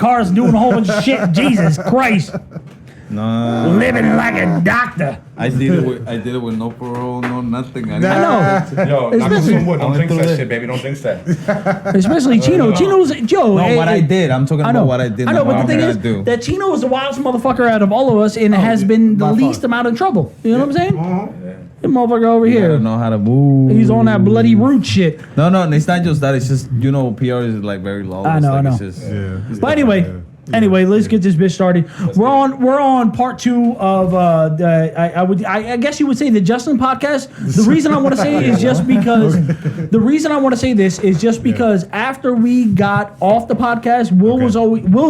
cars, doing a whole bunch of shit. Jesus Christ. No. Living like a doctor. I did it with no parole, no nothing. I know. Yo, knock on some wood. Don't jinx that shit, baby. Don't jinx that. Especially Chino. Chino's Joe. No, what I did. I'm talking about what I did. I know, but the thing is that Chino is the wildest motherfucker out of all of us and has been the least amount of trouble. You know what I'm saying? The motherfucker over here. I don't know how to move. He's on that bloody root shit. No, it's not just that. It's just, PR is like very low. I know. It's just, But anyway, let's get this bitch started. We're on part 2 of I guess you would say the Justin podcast. The reason I want to say it is just because after we got off the podcast, Will's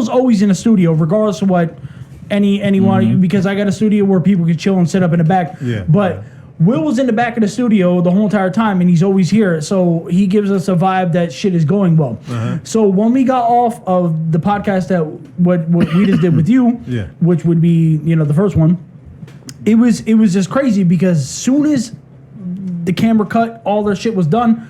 always in the studio, regardless of what anyone because I got a studio where people can chill and sit up in the back. Yeah. But Will was in the back of the studio the whole entire time, and he's always here. So he gives us a vibe that shit is going well. So when we got off of the podcast that what we just did with you, which would be the first one, it was just crazy because as soon as the camera cut, all their shit was done,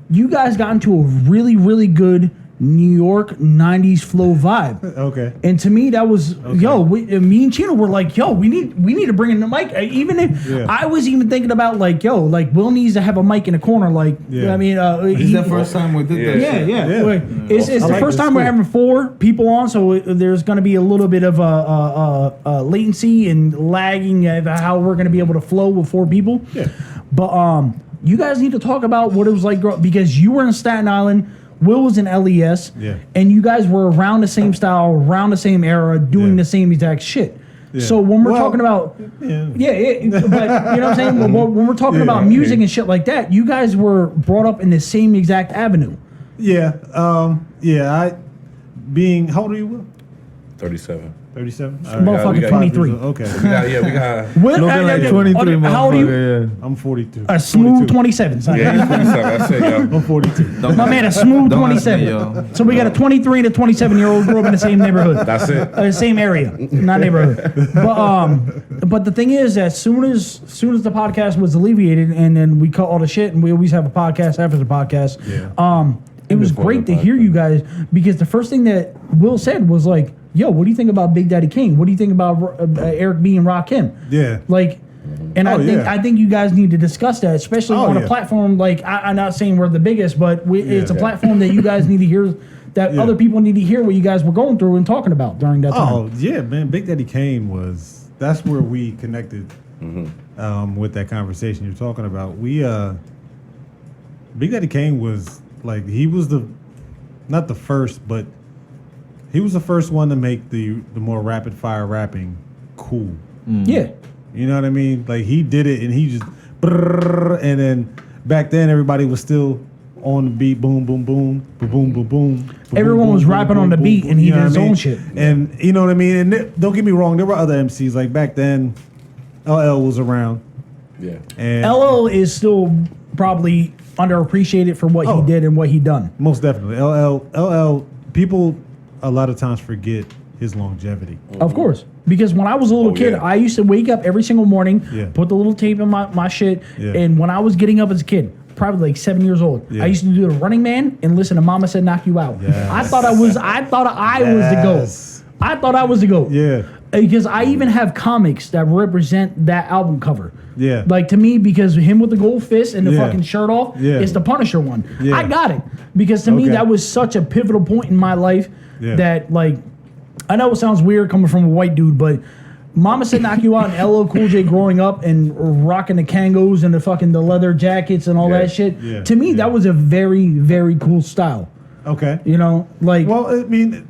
you guys got into a really, really good New York 90s flow vibe. Okay. And to me, that was, me and Chino were like, we need to bring in the mic. Even if I was even thinking about Will needs to have a mic in the corner. I mean, it's the first time we did that. Yeah. It's the first time we're having 4 people on, so there's going to be a little bit of latency and lagging of how we're going to be able to flow with 4 people. Yeah. But you guys need to talk about what it was like because you were in Staten Island. Will was in LES, and you guys were around the same style, around the same era, doing the same exact shit. Yeah. So when we're talking about, but you know what I'm saying? When we're talking about music and shit like that, you guys were brought up in the same exact avenue. Yeah, how old are you, Will? 37. 37? Motherfucker, 23. Okay. We got. Looking like 23, how old are you? Yeah. I'm 42. A smooth 27. Son. Yeah, he's 27. That's it, yo. I'm 42. My man, a smooth 27. So we got a 23 and a 27-year-old grew up in the same neighborhood. That's it. Same area, not neighborhood. But the thing is, as soon as the podcast was alleviated, and then we cut all the shit, and we always have a podcast after the podcast. Yeah. It was great to hear you guys because the first thing that Will said was like, yo, what do you think about Big Daddy Kane? What do you think about Eric B and Rakim? Yeah. I think you guys need to discuss that, especially on a platform like, I'm not saying we're the biggest, but it's a platform that you guys need to hear, that other people need to hear what you guys were going through and talking about during that time. Oh, yeah, man. Big Daddy Kane that's where we connected with that conversation you're talking about. Big Daddy Kane was he was not the first, but he was the first one to make the more rapid fire rapping cool. Yeah. You know what I mean? He did it and he just and then back then everybody was still on the beat, boom, boom, boom, boom, boom, boom, boom. Everyone was rapping on the beat and he did his own shit. And you know what I mean? And don't get me wrong, there were other MCs. Back then, LL was around. Yeah. And LL is still probably underappreciated for what he did and what he done. Most definitely. LL, people a lot of times forget his longevity. Of course. Because when I was a little kid, I used to wake up every single morning, put the little tape in my shit, and when I was getting up as a kid, probably 7 years old, I used to do the Running Man and listen to Mama Said Knock You Out. Yes. I thought I was the GOAT. I thought I was the GOAT. Yeah. Because I even have comics that represent that album cover. Yeah. To me, because him with the gold fist and the fucking shirt off, it's the Punisher one. Yeah. I got it. Because to me, that was such a pivotal point in my life that, I know it sounds weird coming from a white dude, but Mama Said Knock You Out and LL Cool J growing up and rocking the Kangos and the leather jackets and all that shit. Yeah. To me, that was a very, very cool style. Okay. You know, well, I mean,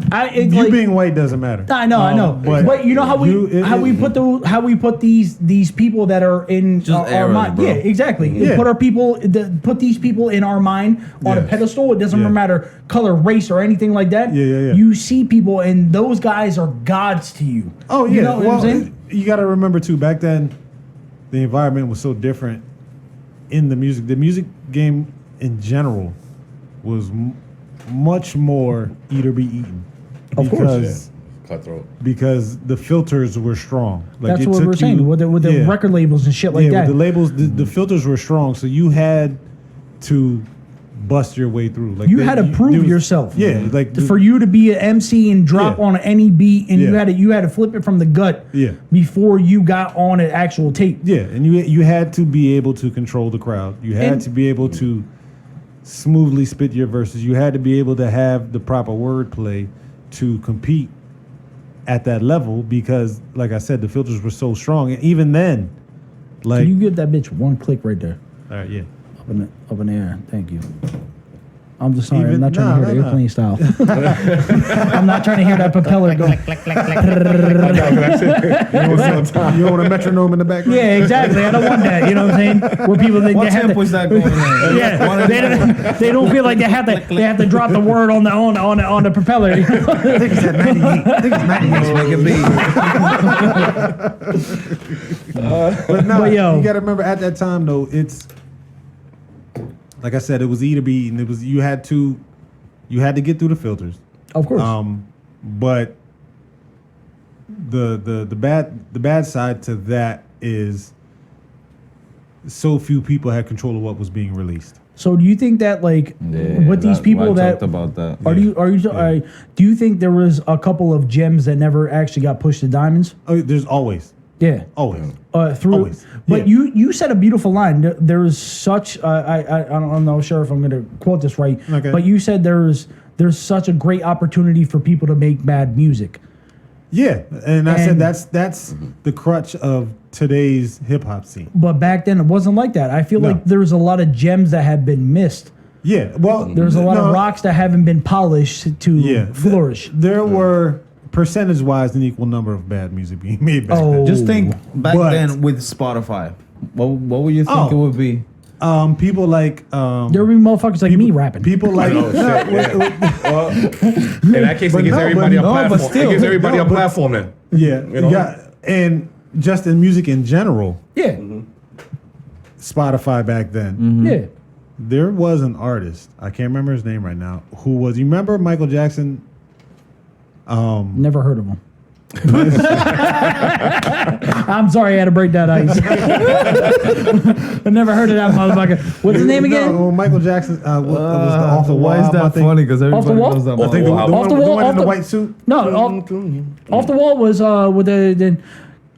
being white doesn't matter. I know. But you know how we put these people that are in our mind. Bro. Yeah, exactly. Yeah. Put these people in our mind on a pedestal. It doesn't matter color, race, or anything like that. Yeah. You see people, and those guys are gods to you. Oh yeah. You know what I'm saying? You got to remember too. Back then, the environment was so different in the music. The music game in general was much more eat or be eaten. Of course. Cutthroat. Because the filters were strong. That's what we're saying with the record labels and shit like that. With the labels, the filters were strong, so you had to bust your way through. Like You had to prove yourself. Yeah, like For you to be an MC and drop Yeah. on any beat, and Yeah. you had to flip it from the gut. Yeah. Before you got on an actual tape. Yeah, and you had to be able to control the crowd. You had And- to be able to smoothly spit your verses. You had to be able to have the proper wordplay to compete at that level because, like I said, the filters were so strong. And even then, like, Can you give that bitch one click right there? all right, yeah. Up in the air. Thank you. I'm just sorry. I'm Even- not trying to hear the nah. airplane style. I'm not trying to hear that propeller go. You want a metronome in the background? Yeah, exactly. I don't want that. You know what I'm saying? Where people think What they have tempo is to. that going on? Yeah, they don't feel like they have to drop the word on the propeller. I think it's at 98. I think it's 98. But no, But yo. you got to remember at that time though, it's like I said, it was E to B, and it was you had to get through the filters. Of course. But the bad side to that is so few people had control of what was being released. So do you think that like Yeah, with these people I that talked about that. do you think there was a couple of gems that never actually got pushed to diamonds? Oh, there's always. Always. Through, Always. but Yeah. you said a beautiful line. There is such I'm not sure if I'm going to quote this right, Okay. but you said there's such a great opportunity for people to make bad music. Yeah, and I said And- that's the crutch of today's hip hop scene. But back then it wasn't like that. I feel No. like there's a lot of gems that have been missed. Yeah, well, There's a lot of rocks that haven't been polished to flourish. There were percentage-wise an equal number of bad music being made back Oh. then. Just think back But- then with Spotify. What would you think Oh. it would be? People like There would be motherfuckers like me rapping. people like Oh, shit, yeah. Well, in that case, it gives everybody a platform. still. It gives everybody No, a but- platform then. yeah, You know? yeah, and just in music in general, Yeah, Spotify back then. yeah. There was an artist, I can't remember his name right now, who was, you remember Michael Jackson? Never heard of him. I'm sorry I had to break that ice. I never heard of that motherfucker. What's his name again? No, Michael Jackson was the Off the Wall. Why is album, I that think. funny? Because Off the everybody Wall? knows that. I think the Off one, the the Wall, one off in the the- white suit. No, off the wall was with the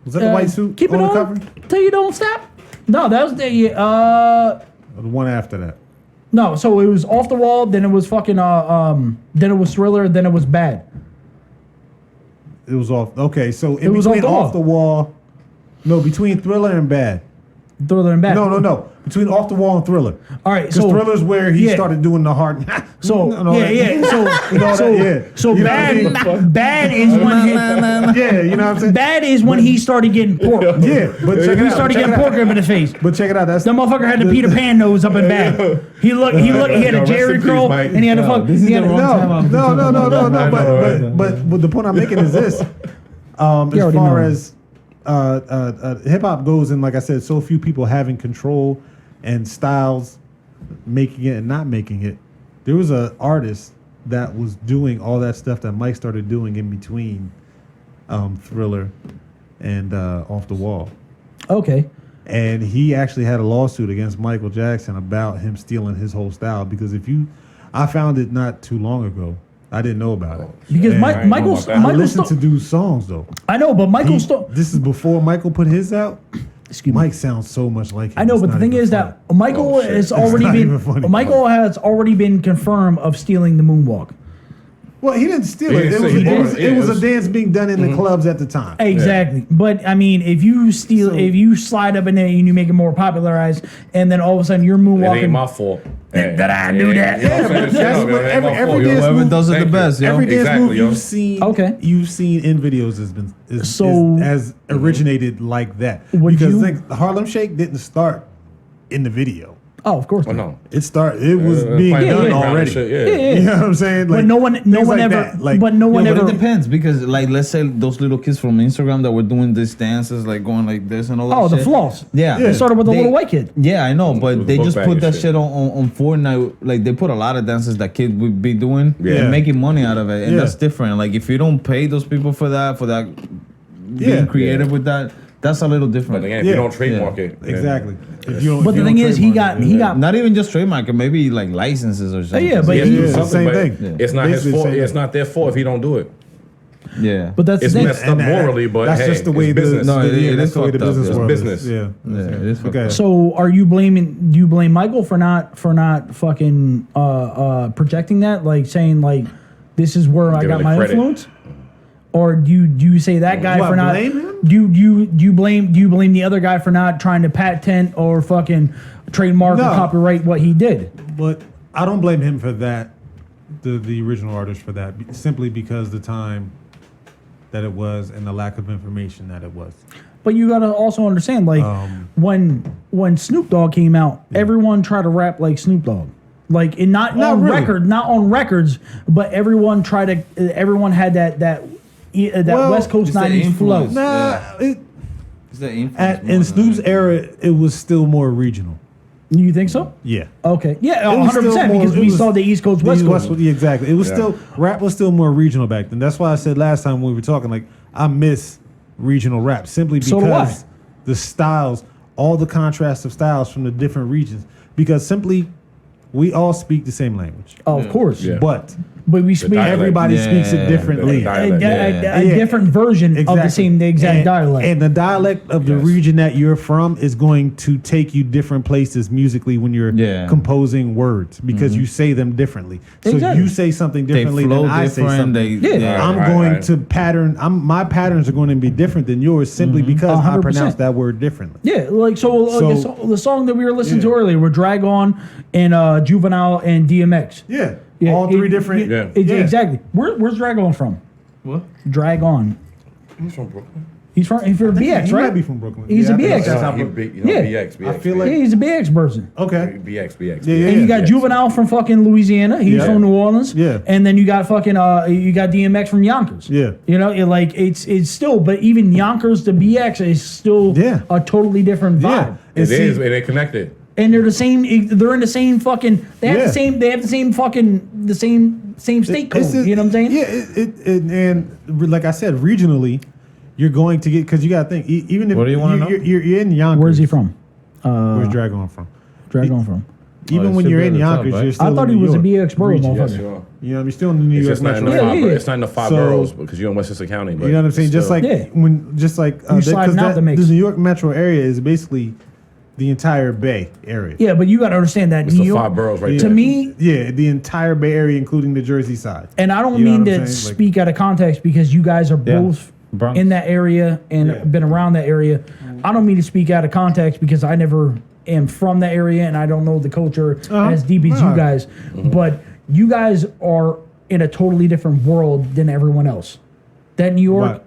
Was that the white suit Keep it on the on cover? till you don't stop. No, that was the Or the one after that. no. So it was Off the Wall. Then it was fucking then it was Thriller. Then it was Bad. It was off. Okay, so in was between Off the Wall. Off the Wall. No, between Thriller and Bad. Thriller and Bad. No. Between Off the Wall and Thriller. All right, Because so Thriller's where he yeah. started doing the hard. So and all yeah, that. yeah. So And all so that, yeah. so You know what I mean? bad is when he, Yeah, you know what I'm saying? bad is when he started getting pork. Yeah, but check it He out. started check getting it out. pork up in the face. But check it out. That's The motherfucker had the Peter Pan nose up in bad. He had Yo, a rest Jerry in peace, curl, Mike. and he had a fuck. this is He had the a, wrong time. no. I know, But the point I'm making is this: as already far know. as hip hop goes, and like I said, so few people having control and styles, making it and not making it. There was an artist that was doing all that stuff that Mike started doing in between Thriller and Off the Wall. Okay. And he actually had a lawsuit against Michael Jackson about him stealing his whole style. Because I found it not too long ago. I didn't know about it. Because And I Michael's know about that. I Michael's listened to dude's songs though. I know, but Michael This is before Michael put his out. Excuse me. Mike sounds so much like him. I know, It's but the not thing even is funny. that Michael Oh, shit. has already not even been funny. Michael has already been confirmed of stealing the moonwalk. Well, he didn't steal He it. didn't It was, steal it. it was, Yeah, it was it a was- dance being done in the clubs at the time. Exactly. But I mean, if you steal, So- if you slide up in there and you make it more popularized, and then all of a sudden you're It ain't moonwalking. my fault. That I knew that. You know what I'm saying? That's Shit, what it ain't my every fault, yo. dance Whoever move- does it the Thank you. best, yo. Every dance Exactly, move yo. Okay. you've seen in videos has originated like that. Would Because you- think the Harlem Shake didn't start in the video. Oh, of course. Oh, not. no. It was being playing done underground and already. shit, Yeah, yeah. yeah. You know what I'm saying? But no one things like ever. that. Like, But no one Yeah, but ever. it depends because, like, let's say those little kids from Instagram that were doing these dances, like going like this and all that. Oh, the shit. floss. Yeah, It started with the little white kid. Yeah, I know, With but the they book just bag put and that shit. shit on Fortnite. Like they put a lot of dances that kids would be doing Yeah. and making money out of it, and Yeah. that's different. Like if you don't pay those people for that Yeah. being creative with that, That's a little But different. again, if you don't trademark it, then Exactly. If you don't, But if the you thing don't is, he trademark got Not even just trademark, maybe like licenses or something. yeah, but Yeah, he- do Yeah, something, same but thing. It's not his Basically the fault. same It's thing. not their fault if he don't do it. Yeah. but that's It's the thing. messed up morally, but that's hey, just the way it's the business. No, it that's is the way the fucked up. business It's world business. is. Yeah. Yeah, it is fucked Okay. up. So are you blaming? Do you blame Michael for not fucking projecting that? Like saying like this is where I Give got him my the credit. influence? Or do you say that guy Do I for not blame him? Do you blame the other guy for not trying to patent or fucking trademark No. or copyright what he did? But I don't blame him for that. The original artist for that, simply because the time that it was and the lack of information that it was. But you gotta also understand, like when Snoop Dogg came out, everyone tried to rap like Snoop Dogg, like and not on really. not on records, but everyone had that Well, West Coast it's the '90s flow. influence. Nah, It's the influence more in than Snoop's anything. era, it was still more regional. You think so? Yeah. Okay, yeah, It was 100% still more- because it we was- saw the East Coast, West Coast. Yeah, exactly. It was Yeah. still rap was still more regional back then. That's why I said last time when we were talking, like I miss regional rap simply So do because I. the styles, all the contrast of styles from the different regions. Because simply, we all speak the same language, Oh, of course, Yeah. but but we speak dialect. everybody speaks it Yeah, differently. the dialect. a Yeah. different version of the Exactly. exact And- dialect. And the dialect of the Yes. region that you're from is going to take you different places musically when you're Yeah. composing words because you say them differently. So Exactly. you say something They differently flow than I say different. something. Yeah. I'm Right, going right. to pattern. My patterns are going to be different than yours simply because I 100%. pronounce that word differently. Yeah, like so the song that we were listening to earlier were Drag On and Juvenile and DMX. Yeah, Yeah, all three different. Yeah. Exactly. Where's Drag On from? What? Drag On. He's from Brooklyn. He's from BX, He right? might be from Brooklyn. He's a I think BX. that's Yeah, how- he Yeah. BX. I feel Yeah, like- he's a BX person. Okay. BX. Yeah, yeah. And you got BX. Juvenile from fucking Louisiana. He's Yeah. from New Orleans. Yeah. And then you got fucking you got DMX from Yonkers. Yeah. You know, it's still, but even Yonkers to BX is still Yeah. a totally different vibe. Yeah. It And see- is, and they connected. And they're the same. They're in the same fucking. They have Yeah. the same. They have the same fucking. The same state code. You know what I'm saying? Yeah, and like I said, regionally, you're going to get because you got to think. Even if What do you wanna know? You're in Yonkers. Where's he from? Where's Dragon from? Drag On from. Even it when should you're be in at the top, Yonkers, right? you're still I thought in he New was a York BX borough region. Yes, motherfucker. you are. You know, you're still in the New It's York just not in metro. the Yeah, five. yeah, yeah. It's not in the five So- boroughs because you're in Westchester County. But You know what I'm saying? Just still- like Yeah. you sliding out the mix. the New York metro area is basically the entire Bay area. Yeah, but you got to understand that it's New the York. five boroughs right To there. me, Yeah, the entire Bay area, including the Jersey side. and I don't You know mean what to I'm saying? Like- speak out of context because you guys are Yeah. both Bronx. in that area and Yeah. been around that area. I don't mean to speak out of context because I never am from the area and I don't know the culture as deep as you Right. guys. But you guys are in a totally different world than everyone else. That New York, Right.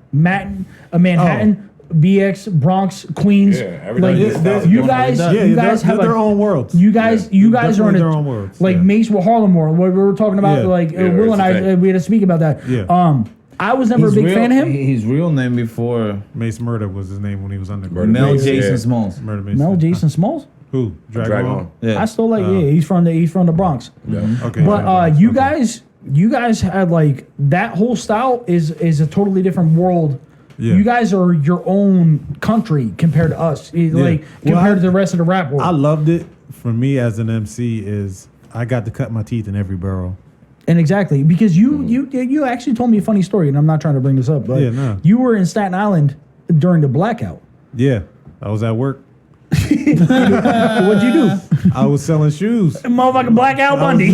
Manhattan, BX, Bronx, Queens. Yeah, everybody like is styles you different. guys, Yeah, you they're- guys have they're a, their own worlds. You guys, Yeah, you guys are in definitely a, their own worlds, like yeah. Mace with Harlem World. What we were talking about, Yeah. like Yeah, Will and it's a I, thing. we had to speak about that. Yeah. I was never a His big real- fan of him. His real name before Mace Murder was his name when he was underground. Murder Mel Mace, Jason yeah. Smalls. Murder Mace. Mel Jason Smalls. Who? Drag On. Yeah. I still like. Yeah, he's from the Bronx. Yeah. Okay. But you guys had like that whole style is a totally different world. Yeah. You guys are your own country compared to us. Like Well, compared to the rest of the rap world. I loved it. For me as an MC, is I got to cut my teeth in every borough. And exactly because you actually told me a funny story, and I'm not trying to bring this up, but Yeah, no. you were in Staten Island during the blackout. Yeah, I was at work. What'd you do? I was selling shoes. Motherfucking Blackout Bundy.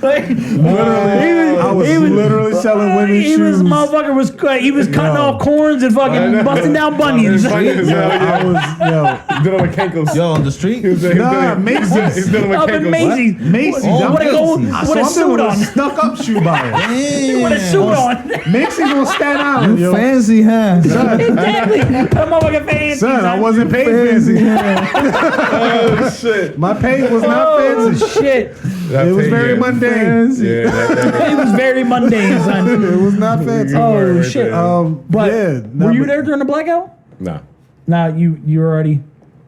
Like, I was he was- literally selling women's he was shoes. motherfucker was he was cutting off corns and fucking busting down bunions. Funny as hell, I yeah. was He's dealing with Kenkos. Yo, on the street? He's dealing- Nah, Macy's. He's dealing with Up in Kenkos. Macy's. Macy's. Oh, With a gold, Macy's. with a suit on. Stuck up shoe buyer. With a suit on. Macy's on Staten Island, yo. Fancy, huh? Exactly. That motherfucker fancy. Son, I son. wasn't paid fancy. Oh, shit. My pay was not Oh fancy. shit! That It was pay, very yeah. mundane. Yeah, that- It was very mundane, son. It was not fancy. Oh right shit! there. But yeah, nah, were you but there during the blackout? Nah, Nah, you were already.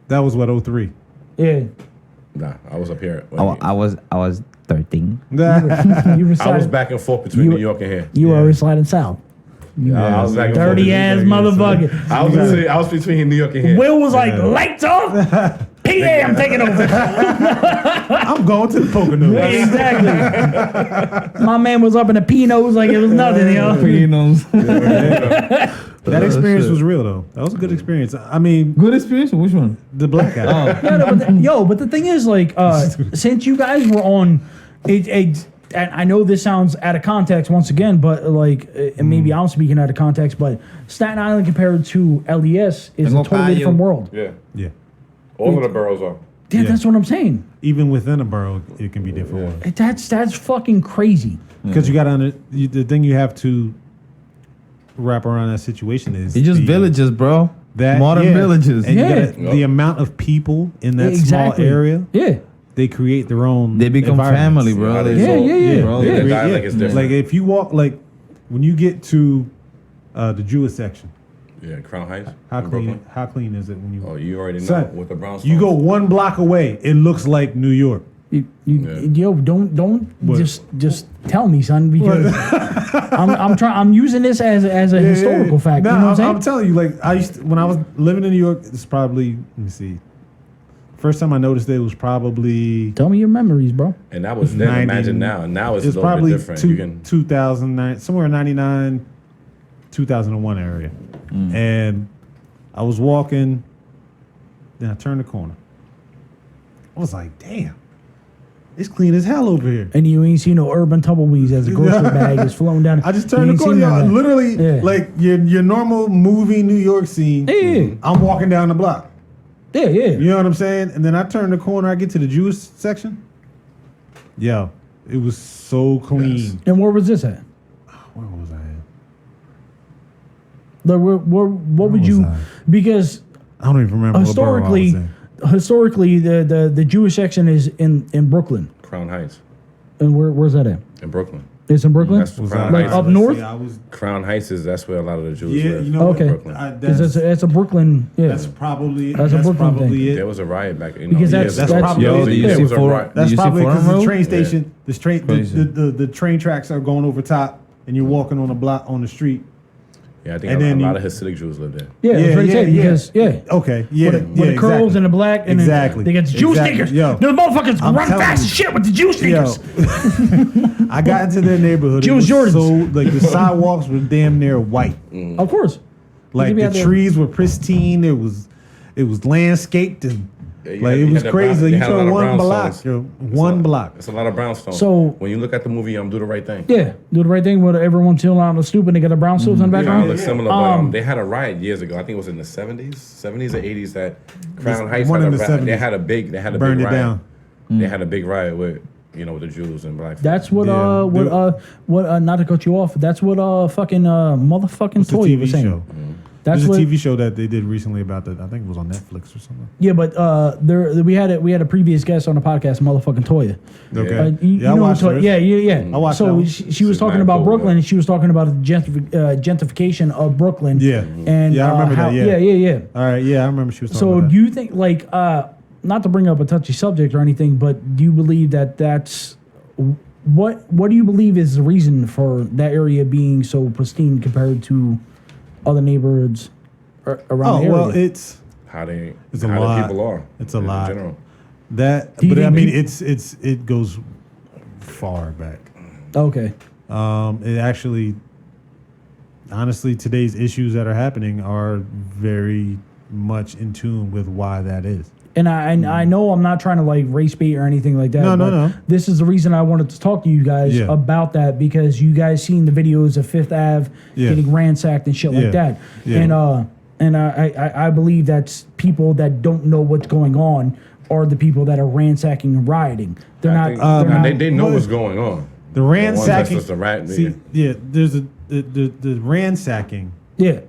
That was what 03. Yeah, nah. I was up here. I was 13. you were I was sliding, back and forth between You- New York and here. You were Yeah. already sliding south. I was back and forth. Dirty ass motherfucker. I was between New York and here. Will was like, lights off. PA, I'm taking over. I'm going to the poker noodle. Exactly. My man was up in the Pinos like it was nothing, yo. Pinos. That experience was real though. That was a good experience. I mean, Good experience? Which one? the blackout. Yeah, no, but the thing is, like, since you guys were on, and I know this sounds out of context once again, but like, and maybe I'm speaking out of context, but Staten Island compared to LES is a totally different world. Yeah. Yeah. All of the boroughs are. Yeah, that's what I'm saying. Even within a borough, it can be different. That's fucking crazy. Because you got the thing you have to wrap around that situation is It's just the, villages, bro. Modern villages. And Yeah. you gotta, the amount of people in that Exactly. small area, Yeah. they create their own. They become family, bro. Yeah, They- yeah. Bro, Yeah, they- the dialect is different. Like if you walk, like when you get to the Jewish section, Yeah, Crown Heights. how in clean? Brooklyn. How clean is it when you? Oh, you already know Son, with the brownstones. you go one block away, it looks like New York. Yo, don't What? just tell me, son, because I'm using this as a historical fact. No, you know what I'm saying? I'm telling you, like when I was living in New York, it's probably let me see. First time I noticed it was probably Tell me your memories, bro. And that was then. 90 Imagine now. Now it's a it's little probably bit different. You can 2009, somewhere in 99, 2001 area. And I was walking, then I turned the corner. I was like, damn, it's clean as hell over here. And you ain't seen no urban tumbleweeds as a grocery bag is flowing down. I just You turned ain't the corner, seen none of that. literally Yeah. like your normal movie New York scene. Yeah. I'm walking down the block. Yeah, yeah. You know what I'm saying? And then I turn the corner, I get to the Jewish section. Yo, it was so clean. Yes. And where was this at? Where was I at? Like, what would was you? I? Because I don't even remember historically, what borough I was in. historically, the Jewish section is in Brooklyn. Crown Heights And where's that at? in Brooklyn. It's in Brooklyn. That's Was Crown I- Like Heights. up let's north? see, I was, Crown Heights is that's where a lot of the Jews yeah, live. you know Okay. Brooklyn. Because it's a Brooklyn. Yeah. That's probably That's a Brooklyn probably thing. it. There was a riot back in Because years that's ago. probably Yo, it. do you There see was a four? riot. That's you see probably because Forum the Road? train station, Crazy. the train tracks are going over top, and you're walking on a block on the street. Yeah, I think And a then lot you- of Hasidic Jews live there. Yeah, that's what he said. Because Okay, yeah, with the curls exactly. and the black and Exactly. then they get the Jew Exactly. sneakers. Yo. Those motherfuckers I'm run telling fast you. as shit with the Jew Yo, sneakers. I got into their neighborhood. Jews it was Jordans. so like the sidewalks were damn near white. Of course. Like be the out there- trees were pristine. It was landscaped and Yeah, you like had- it you was had the crazy. brown- Like, they you had a lot turn of one block, brownstones. yo, one block. It's a lot of brownstones. So- when you look at the movie, Do the Right Thing. Yeah, do the right thing with everyone chilling out on the stoop and they got the brown suits in the It background. looks similar, but Um, they had a riot years ago. I think it was in the 70s or 80s that Crown Heights one had in a the riot. 70s. They had a big Burned big it riot. down. They had a big riot with with the Jews and black. That's what Yeah, not to cut you off. That's what fucking motherfucking It's a Toy TV was saying. show. That's There's what a TV show that they did recently about that. I think it was on Netflix or something. Yeah, but we had a previous guest on the podcast, motherfucking Toya. Okay. You Yeah, I know watched Toya. her. Yeah. I watched that So one. she was She's talking mad about cool, Brooklyn, man. and she was talking about the gentrification of Brooklyn. Yeah. And Yeah, I remember how, that, yeah. All right. Yeah, I remember she was talking So about do you think, like, not to bring up a touchy subject or anything, but do you believe that's what do you believe is the reason for that area being so pristine compared to other neighborhoods around the area? well, it's How they It's a how lot. the people are. It's a in lot. general. that, Do you but I think mean, peop- it goes far back. Okay. It actually, honestly, today's issues that are happening are very much in tune with why that is. And I know I'm not trying to like race bait or anything like that. No, no, but no. This is the reason I wanted to talk to you guys Yeah. about that, because you guys seen the videos of Fifth Ave Yeah. getting ransacked and shit Yeah. like that. Yeah. And I believe that's people that don't know what's going on are the people that are ransacking and rioting. They're I not. think- they're not they know what what's is- going on. The ones that's ransacking. just a rat, See, yeah, there's the ransacking yeah.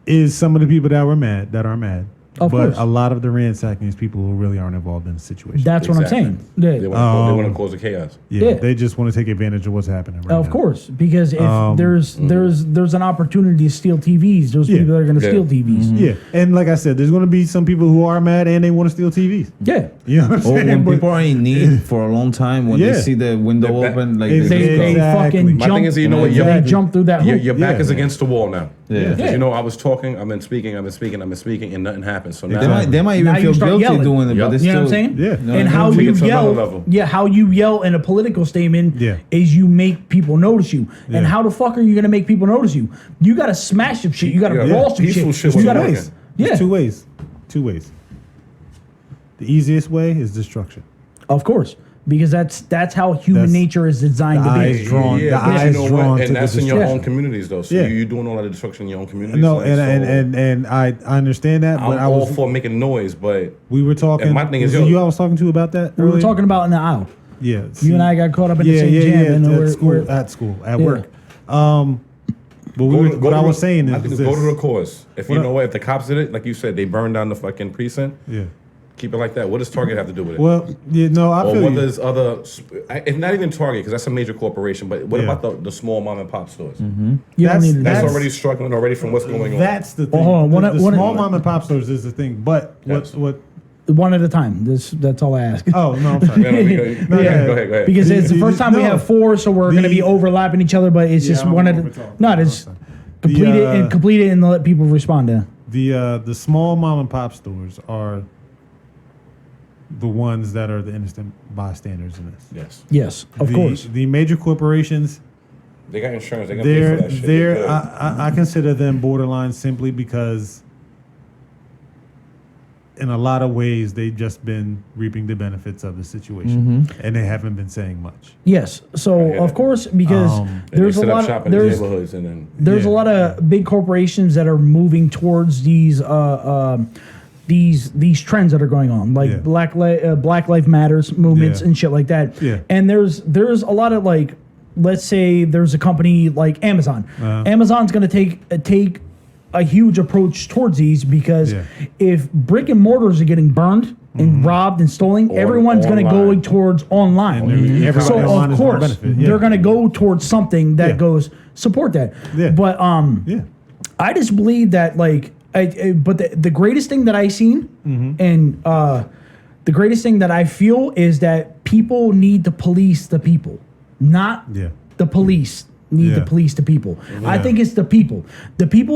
is some of the people that are mad, Of but course. a lot of the ransacking is people who really aren't involved in the situation. That's what I'm saying. They Yeah. want to cause the chaos. Yeah, Yeah. they just want to take advantage of what's happening right Of now. course, because if there's an opportunity to steal TVs, there's Yeah. people that are going to Yeah. steal TVs. Yeah, and like I said, there's going to be some people who are mad and they want to steal TVs. Yeah. You know what I'm Or saying? when But- people are in need for a long time, when Yeah. they see the window They're back- open, like They, Exactly. they fucking My jump. thing is, you know what, they Exactly. jump through that hoop. Your back Yeah. is against the wall now. Yeah. Because Yeah. you know, I was talking, I've been speaking, and nothing happens. So now, they might Now even you feel start guilty yelling. doing it, Yup. but they You know still, what I'm saying? Yeah. No, And no, how take you it to another yell, level. how you yell in a political statement Yeah. is you make people notice you. Yeah. And how the fuck are you gonna make people notice you? You gotta smash some shit. You gotta Yeah. brawl some Peaceful shit. shit You was gotta, working. yeah, There's two ways. Two ways. The easiest way is destruction. of course, because that's how human That's- nature is designed the to eyes be. drawn. The but eyes drawn to and the that's in your destruction. own communities, though. So Yeah. you're doing all that destruction in your own communities. No, like, and I understand that, I'm but I all was for making noise, but we were talking. And my thing is, was it yo- you I was talking to about that. We were earlier? talking about in the aisle. Yeah, You and I got caught up in the same jam, and at school, at Yeah. work. But we were, what I was saying I is think this. go to the cause. If What you I- know what, if the cops did it, like you said, they burned down the fucking precinct. Yeah. Keep it like that. What does Target have to do with it? Well, yeah, no, I or feel what you. does other? It's not even Target because that's a major corporation. But what Yeah. about the small mom and pop stores? You don't That's- need to do That's that. already struggling already from what's going on. That's the thing. hold on, the one- small mom and pop stores is the thing, but Yes. what? one at a time. That's all I ask. Oh no, I'm sorry. No, no, go ahead. Because it's the first time we No. have four, so we're going to be The- overlapping each other. But it's just I don't one at know a. what we're talking No, about. just The, complete it and let people respond to. The small mom and pop stores are the ones that are the innocent bystanders in this. Yes, Yes, of course. The major corporations, they got insurance. They got to pay for that shit. they're Good. I consider them borderline simply because in a lot of ways they've just been reaping the benefits of the situation and they haven't been saying much. Yes. So hear of that. course, because And there's they a set up lot. shop Of, in the there's neighborhoods, and then there's a Yeah. lot of big corporations that are moving towards these trends that are going on, like Yeah. Black Lives Matters movements Yeah. and shit like that. Yeah. And there's a lot of like, let's say there's a company like Amazon. Amazon's going to take a huge approach towards these because Yeah. if brick and mortars are getting burned and robbed and stolen, everyone's going to go online. towards online. And everybody So online of is gonna course benefit. Yeah. they're going to go towards something that Yeah. goes support that. Yeah. But Yeah. I just believe that like but the greatest thing that I seen and the greatest thing that I feel is that people need to police the people, not Yeah. the police need to Yeah. police the people. I think it's the people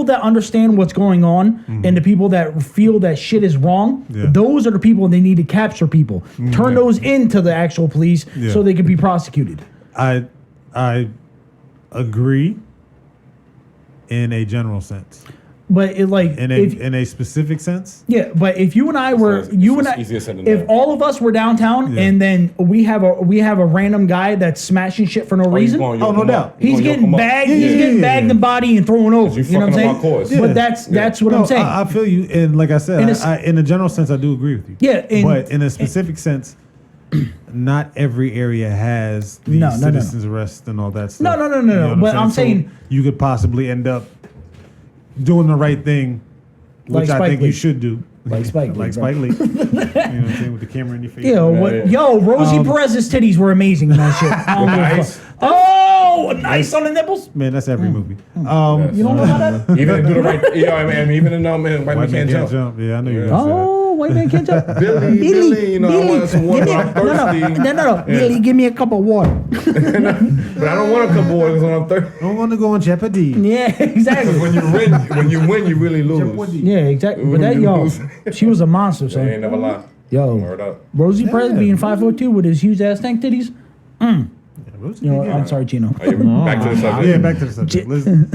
that understand what's going on and the people that feel that shit is wrong. Yeah. Those are the people they need to capture people, turn those into the actual police Yeah. so they can be prosecuted. I agree in a general sense. But it like In a specific sense, yeah, but if you and I were it's you and just I, easier said than if done. all of us were downtown Yeah. and then we have a random guy that's smashing shit for no reason, no doubt. he's getting bagged, he's Yeah, getting yeah, bagged yeah. and body and thrown over. you You know what I'm fucking saying? up our cause. Yeah. But that's what I'm saying. I feel you, and like I said, In a in a general sense, I do agree with you. Yeah, but in a specific sense, not every area has these No, no, no. citizens arrests and all that stuff. No. You know what But I'm So saying- you could possibly end up doing the right thing, which Like I Spike think Lee. you should do. Like Spike Lee, like bro. Spike Lee. You know what I'm saying, with the camera in your face. Yo, Rosie Perez's titties were amazing in that shit. I don't give a Nice. fuck. Oh, nice on the nipples. Man, that's every movie. You don't know how that? Even to do the right, even in man, white man can't jump. Yeah, I know you're Yeah. gonna say that. Oh, white man can't jump. Billy, you know, I want some water. I'm thirsty. No. Billy, give me a cup of water. But I don't want a cup of water because I'm thirsty. Don't want to go on Jeopardy. Yeah, exactly. When you win, you really lose. Yeah, exactly. But that You yo, lose. she was a monster, They ain't son. never lie. Yo, Word up. Rosie Perez being 5'2" with his huge ass tank titties. You know, I'm sorry, Chino. Are you back to the subject? Yeah, back to the subject. Listen,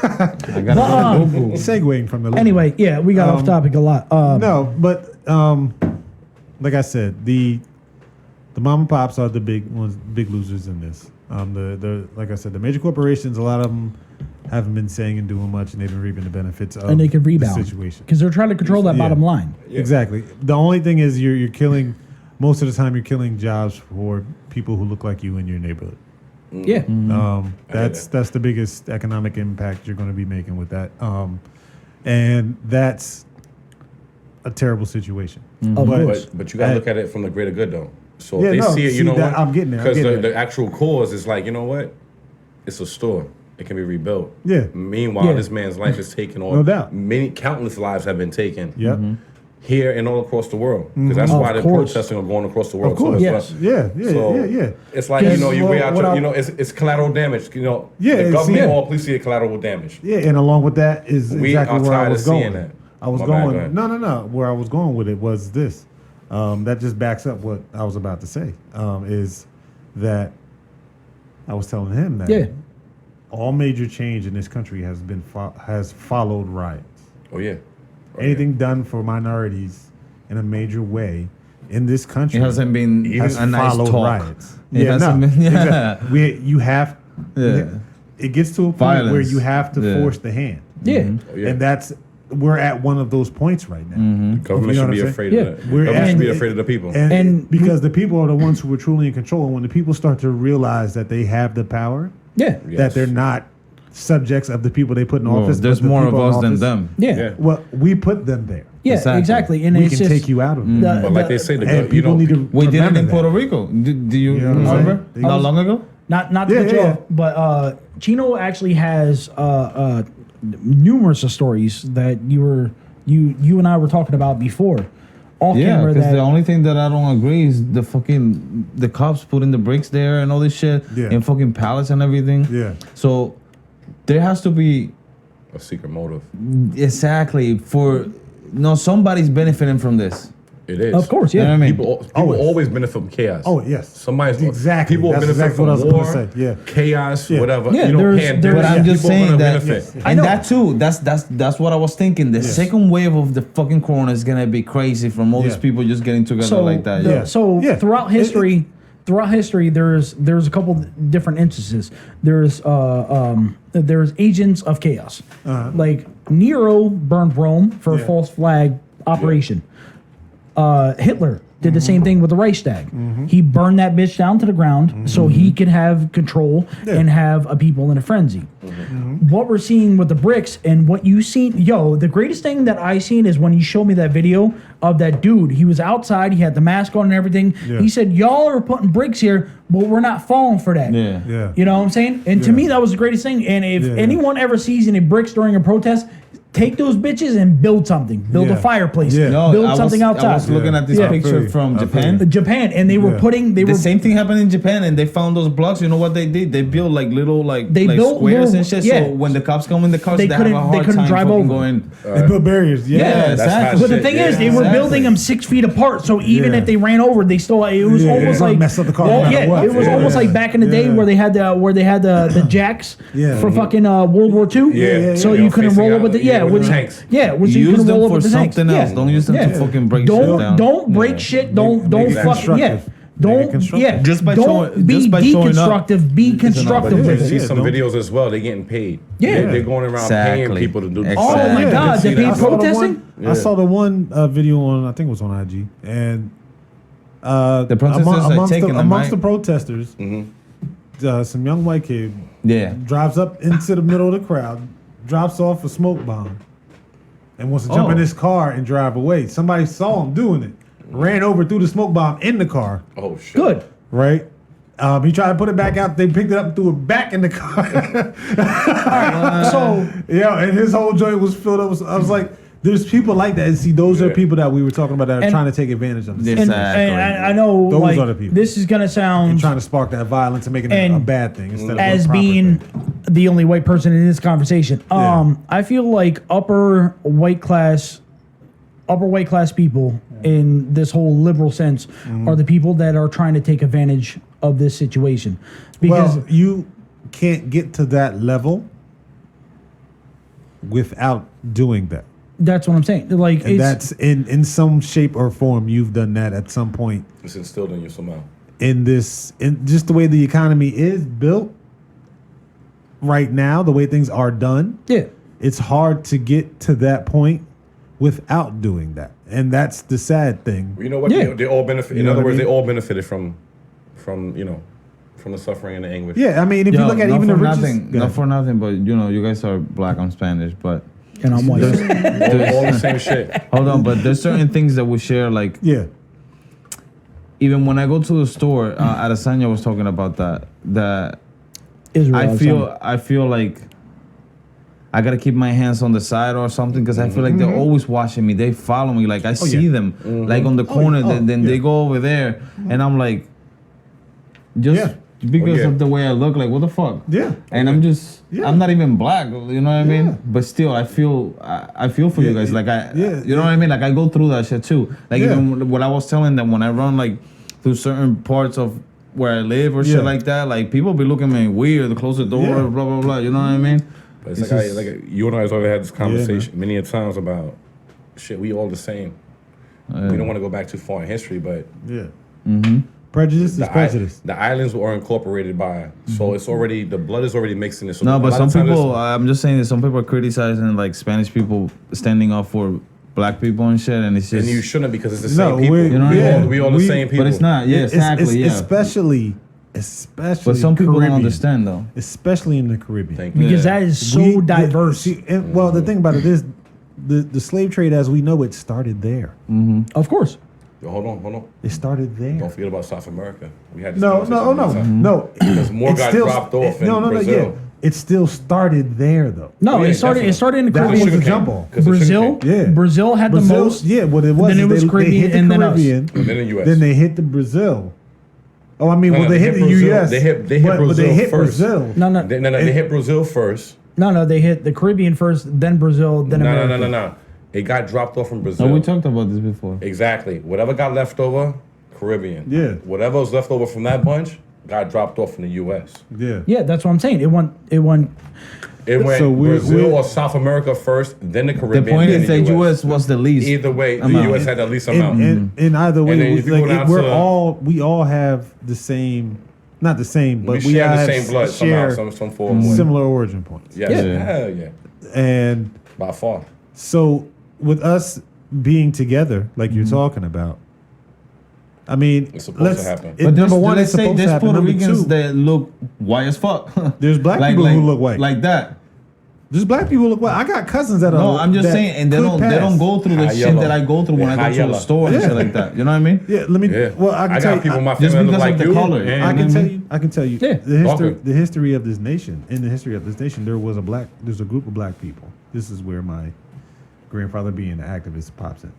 I gotta go. segueing from the Anyway, yeah, we got off topic a lot. No, but like I said, the mom and pops are the big ones, big losers in this. The like I said, the major corporations, a lot of them haven't been saying and doing much, and they've been reaping the benefits of and they could rebound the situation. because they're trying to control that Yeah. bottom line. Yeah. Exactly. The only thing is you're killing. Most of the time, you're killing jobs for people who look like you in your neighborhood. Yeah, That's the biggest economic impact you're going to be making with that. And that's a terrible situation. Of course. But you gotta look at it from the greater good though. So Yeah, if they no, see it, see you know that- what? I'm getting there, I'm Because getting there. the actual cause is like, you know what? It's a store. It can be rebuilt. Yeah. Meanwhile, Yeah. this man's life is taken on. No doubt. Countless lives have been taken. Yep. Here and all across the world. Because that's Of why the course. protesting are going across the world. Of course. So Yes. it's Yeah. It's like, you know, you Well, weigh out what your, I- you know, it's collateral damage. You know, Yeah, the it's- government yeah. all police see collateral damage. Yeah, and along with that is We exactly are where I tired was of seeing going. that. I was My bad, go going. ahead. No. Where I was going with it was this. That just backs up what I was about to say. Is that I was telling him that Yeah. all major change in this country has followed riots. Oh, yeah. Anything done for minorities in a major way in this country It hasn't been has a nice followed talk. riots. It hasn't been- exactly. You have. Yeah. It gets to a point Violence. where you have to Yeah. force the hand. Yeah. Oh, yeah. And we're at one of those points right now. Government You know what should I'm be saying? afraid Yeah. of that. We're Government should be at- afraid of the people. And because the people are the ones who are truly in control. And when the people start to realize that they have the power, Yeah. Yes. that they're not subjects of the people they put in Well, office. there's but the more of people in us than office. them. Yeah. Yeah. Well, we put them there. Yeah, Exactly. exactly. And We it's can just take you out of them. the- But like the- they say, and you people know, need to We did it remember in that. Puerto Rico. Do you You know what I'm remember? saying? Not long ago? not to Yeah, cut you yeah. off, but Chino actually has numerous of stories that you and I were talking about before. Off Yeah, camera because that the only thing that I don't agree is the cops putting the bricks there and all this shit Yeah. and fucking pallets and everything. Yeah. So there has to be a secret motive. exactly somebody's benefiting from this. It is. Of course, You know yeah. what I mean? People Always. always benefit from chaos. Oh, yes. Somebody's Exactly. People That's benefit exactly what I from was war, gonna say. Yeah. chaos, Yeah. whatever. Yeah, you know, there's- pandemic. But I'm just people are saying gonna that, benefit. I and know. that too. That's what I was thinking. The Yes. second wave of the fucking corona is gonna be crazy from all these Yeah. people just getting together So like that. the- so Yeah. throughout history, there's a couple different instances. There's agents of chaos, like Nero burned Rome for a Yeah. false flag operation. Hitler did the same thing with the Reichstag. He burned that bitch down to the ground so he could have control Yeah. and have a people in a frenzy. What we're seeing with the bricks and what you seen, the greatest thing that I seen is when you showed me that video of that dude. He was outside, he had the mask on and everything. Yeah. He said, "Y'all are putting bricks here, but we're not falling for that." Yeah. Yeah. You know what I'm saying? And to Yeah. me, that was the greatest thing. And if Yeah, yeah. anyone ever sees any bricks during a protest, take those bitches and build something. Build Yeah. a fireplace. Yeah. No, Build I something was, outside. I was looking at this Yeah. picture I feel from you. Japan. Japan, and they were Yeah. putting. They The were same thing happened in Japan, and they found those blocks. You know what they did? They built like little They built squares little- and shit. yeah. So when the cops come in the cars, They they have a couldn't- they hard couldn't time drive fucking over. going. They put barriers. Yeah. Yeah, that's exactly. hot But the shit, thing yeah. is, they were Exactly. building them 6 feet apart. So even Yeah. if they ran over, they still. It was Yeah, almost it's gonna like mess up the car no matter yeah, what. it was Yeah. almost like back in the day Yeah. where they had the jacks Yeah. for fucking World War II. Yeah. So Yeah. you couldn't Facing roll out, up with the yeah, with with the the tanks. Yeah, which you Use couldn't them roll up for with the tanks. something else. Yeah. Don't use them to Yeah. fucking break shit down. Don't break Yeah. shit. Don't Make it fuck. Yeah. constructive. Make it Don't constructive. Just by don't showing- be just by showing up. deconstructive. Be It's enough. constructive But with you it. see Yeah, some don't- videos as well. They're getting paid. Yeah. They're going around paying Exactly. people to do. Exactly. Oh my Yeah, God! see They that. paid I saw the protesting. I saw the one video on, I think it was on IG, and The protesters are amongst, taking them, amongst right? the protesters, some young white kid Yeah. drives up into the middle of the crowd, drops off a smoke bomb, and wants to jump in Oh. his car and drive away. Somebody saw him doing it, ran over, threw the smoke bomb in the car, Oh shit. Good. right? He tried to put it back out. They picked it up and threw it back in the car. So Yeah, and his whole joint was filled up. I was like, there's people like that. And see, those are Yeah. people that we were talking about that are And- trying to take advantage of this. Yeah. and Exactly. I know Those like are the people. this is gonna And sound trying to spark that violence and making it And a bad thing instead of a as proper being thing. the only white person in this conversation. Yeah. I feel like upper white class people in this whole liberal sense Mm-hmm. are the people that are trying to take advantage of this situation because Well, you can't get to that level without doing that. that's what I'm saying. Like And it's that's in some shape or form you've done that at some point It's instilled in you somehow. in just the way the economy is built right now, the way things are done. yeah. It's hard to get to that point without doing that. And that's the sad thing. You know what? Yeah. They all benefit. You In know other what I words, mean? they all benefited from the suffering and the anguish. Yeah, I mean, if you Yo, look at not even the for richest, nothing, Go not ahead. for nothing, but you know, you guys are black. I'm Spanish, but And I'm white. all the same shit. Hold on, but there's certain things that we share. Like Yeah. even when I go to the store, Adesanya was talking about that. That Israel. I feel like I gotta keep my hands on the side or something because I feel like they're always watching me. They follow me. Like I see them like on the corner. Then they go over there, and I'm like, just because of the way I look, like what the fuck? Yeah. And I'm just, I'm not even black. You know what I mean? Yeah. But still, I feel for you guys. Like you know what I mean? Like I go through that shit too. Like even what I was telling them when I run like through certain parts of where I live or shit like that, like people be looking at me weird. To close the door, blah blah blah. You know what I mean? But it's like you and I have already had this conversation many a times about shit. We all the same. We don't want to go back too far in history, but Prejudice is prejudice. The islands were incorporated by, so it's already the blood is already mixing it. So No, a but lot some of times people, I'm just saying that some people are criticizing like Spanish people standing up for black people and shit, and it's just. and you shouldn't because it's the same No, people. we- You know, we all the same people. But it's not. Yeah, exactly. Yeah. Especially But some people Caribbean, don't understand though. especially in the Caribbean. Thank you. Because that is so diverse. Well, the thing about it is, the slave trade as we know it started there. Of course. Yo, hold on. It started there. Don't forget about South America. We had this No, conversation many times. no. Because more It got still- dropped off in No, Brazil. It still started there though. No, Yeah, it started in the That Caribbean. was the sugar jump cane. off. 'Cause the sugar Brazil, cane. Yeah. Brazil had the most. Yeah, what it was. Then it was they Caribbean hit the and then us. Caribbean, And then the US. Then they hit the Brazil. Oh, I mean, No, well, no, they hit the Brazil. U.S. They hit but they Brazil hit first. Brazil. No, They hit Brazil first. no. They hit the Caribbean first, then Brazil, then America. No. It got dropped off from Brazil. No, we talked about this before. Exactly. Whatever got left over, Caribbean. Yeah. Whatever was left over from that bunch got dropped off in the U.S. Yeah. Yeah, that's what I'm saying. It went. It went So Brazil or South America first, then the The Caribbean. point then is the that US was the least. Either way, the amount. U.S. had the least amount. In either way, And then if you go down to- we all have the same, not the same, but we share have the same blood somehow, share some form. of way. similar origin points. Yes. Yeah. Hell yeah. And By far. so with us being together, like you're talking about, I mean, It's supposed to happen. But Number one, let's it's say supposed to there's happen. Puerto Number Ricans two, that look white as fuck. there's black people who look white. Like that. There's black people who look white. I got cousins that are. No, I'm just that saying, and they could don't pass. go through the High shit yellow. that I go through when Yeah, I go high to yellow. the store and Yeah. shit like that. You know what I mean? Yeah, let me. Yeah. Well, I can I tell got you. people in my Just family that look because of like the you. color. and- I can Mhm. tell you. I can tell you. Yeah. The history. Darker. The history of this nation. In the history of this nation, there's a group of black people. This is where my grandfather, being an activist, pops in.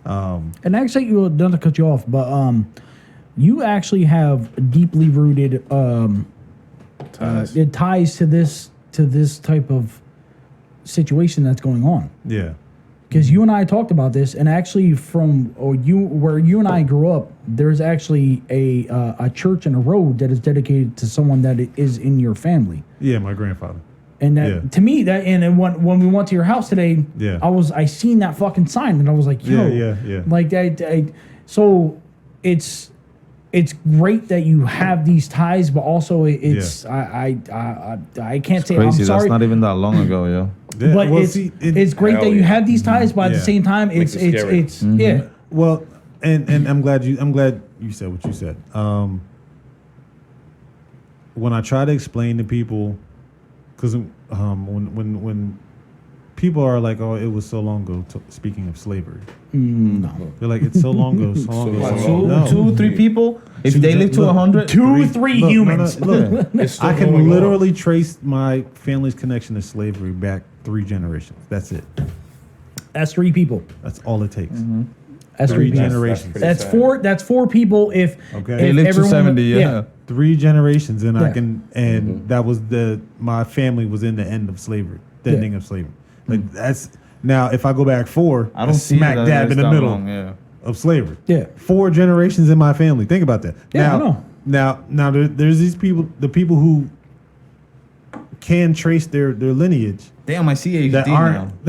And actually, not to cut you off, but you actually have deeply rooted ties to this type of situation that's going on. Yeah. Because you and I talked about this, and actually, where you and I grew up, there's actually a church and a road that is dedicated to someone that is in your family. Yeah, my grandfather. And that to me, and then when we went to your house today, Yeah. I seen that fucking sign, and I was like, yo, Yeah. like that. So it's great that you have these ties, but also it's I can't say Crazy. I'm sorry. That's not even that long ago, yo. Yeah, But well, it's great Hell that you yeah. have these ties, but at the Yeah. same time, Makes it scary. it's yeah. well, and I'm glad you said what you said. When I try to explain to people, because when people are like, oh, it was so long ago. Speaking of slavery, No. they're like, it's so long ago. So long ago. long ago. No. 2, 3 people. If they live to Look, 100, Three Look, humans. look, It's still I going can on. literally trace my family's connection to slavery back 3 generations. That's it. That's 3 people. That's all it takes. That's 3 Three people. generations. pretty That's sad. 4. That's 4 people. If Okay. if they live to everyone- 70, yeah. 3 generations, and I Yeah. can, and that was my family was in the end of slavery, the Yeah. ending of slavery. Like that's now, if I go back 4, I don't that's see smack that dab it's in the that middle long, yeah. of slavery. Yeah. 4 generations in my family. Think about that. Yeah, I now, know. now there's these people, the people who can trace their lineage Damn, I see HD that now. aren't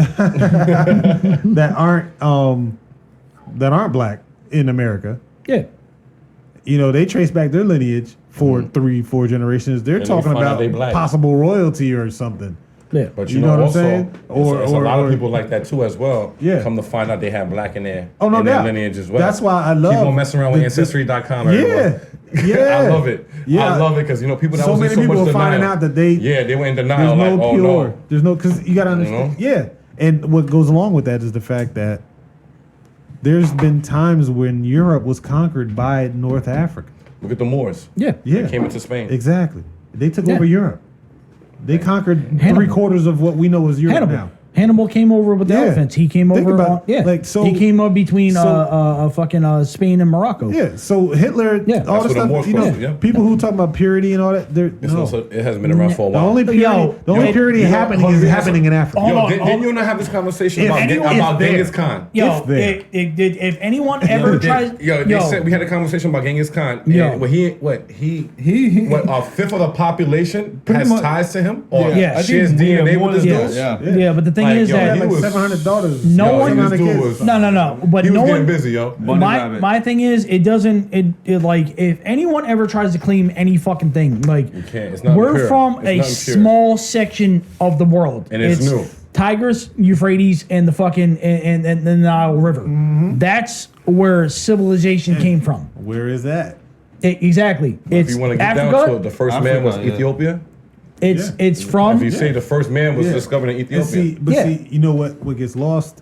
that aren't black in America. Yeah. You know, they trace back their lineage for 3-4 generations. They're And they talking find out about they black. possible royalty or something. Yeah. But You know what I'm also, saying? It's a lot of people like that too as well. Yeah. Come to find out they have black in their, Oh, no in their doubt. lineage as well. That's why I love Keep on messing around with the- Ancestry.com. Yeah, everyone. yeah. I love it. Yeah. I love it because people that So was in many so people much are finding denial. out that they Yeah, they were in there's denial. no Like, oh pure. no. There's no, because you gotta understand. You know? Yeah, And what goes along with that is the fact that there's been times when Europe was conquered by North Africa. Look at the Moors. Yeah. Yeah, They came into Spain. exactly. They took Yeah. over Europe. They conquered Hannibal. 3/4 of what we know as Europe Hannibal. now. Hannibal came over with the Yeah. elephants. He came Think over. about it. Yeah. Like, so- he came up between so- fucking Spain and Morocco. Yeah, so Hitler, Yeah. all That's the what the stuff, Moors you know, called it, yeah. people who talk about purity and all that, they're It's no. also, it hasn't been around for a The while. only purity, Yo, the only yo, purity you know, happening hold is on, happening in Africa. Hold Yo, on, didn't you not have this conversation If about, anyone- about if there- Genghis Khan? Yo, If there. if anyone ever tries, They said we had a conversation about Genghis Khan. Yo. And a fifth of the population has much- ties to him, or Yeah. I shares DNA with this yeah. dude. Yeah. yeah, but the thing Like, is yo, that He had he like was- 700 daughters. No Yo, one- 700 this dude kids. was- no, but He was no getting one. busy, yo. Bunny My rabbit. my thing is, it doesn't it like if anyone ever tries to claim any fucking thing, like can't. It's not we're pure. from It's a not pure. small section of the world, And it's new. Tigris, Euphrates, and the fucking and the Nile River. Mm-hmm. That's where civilization came from. Where is that? Exactly. If It's you want to get Africa. down to it, the first man was Africa, yeah. Ethiopia. It's Yeah. it's from. If you say the first man was Yeah. discovered in And Ethiopia. see, but Yeah. see, you know what gets lost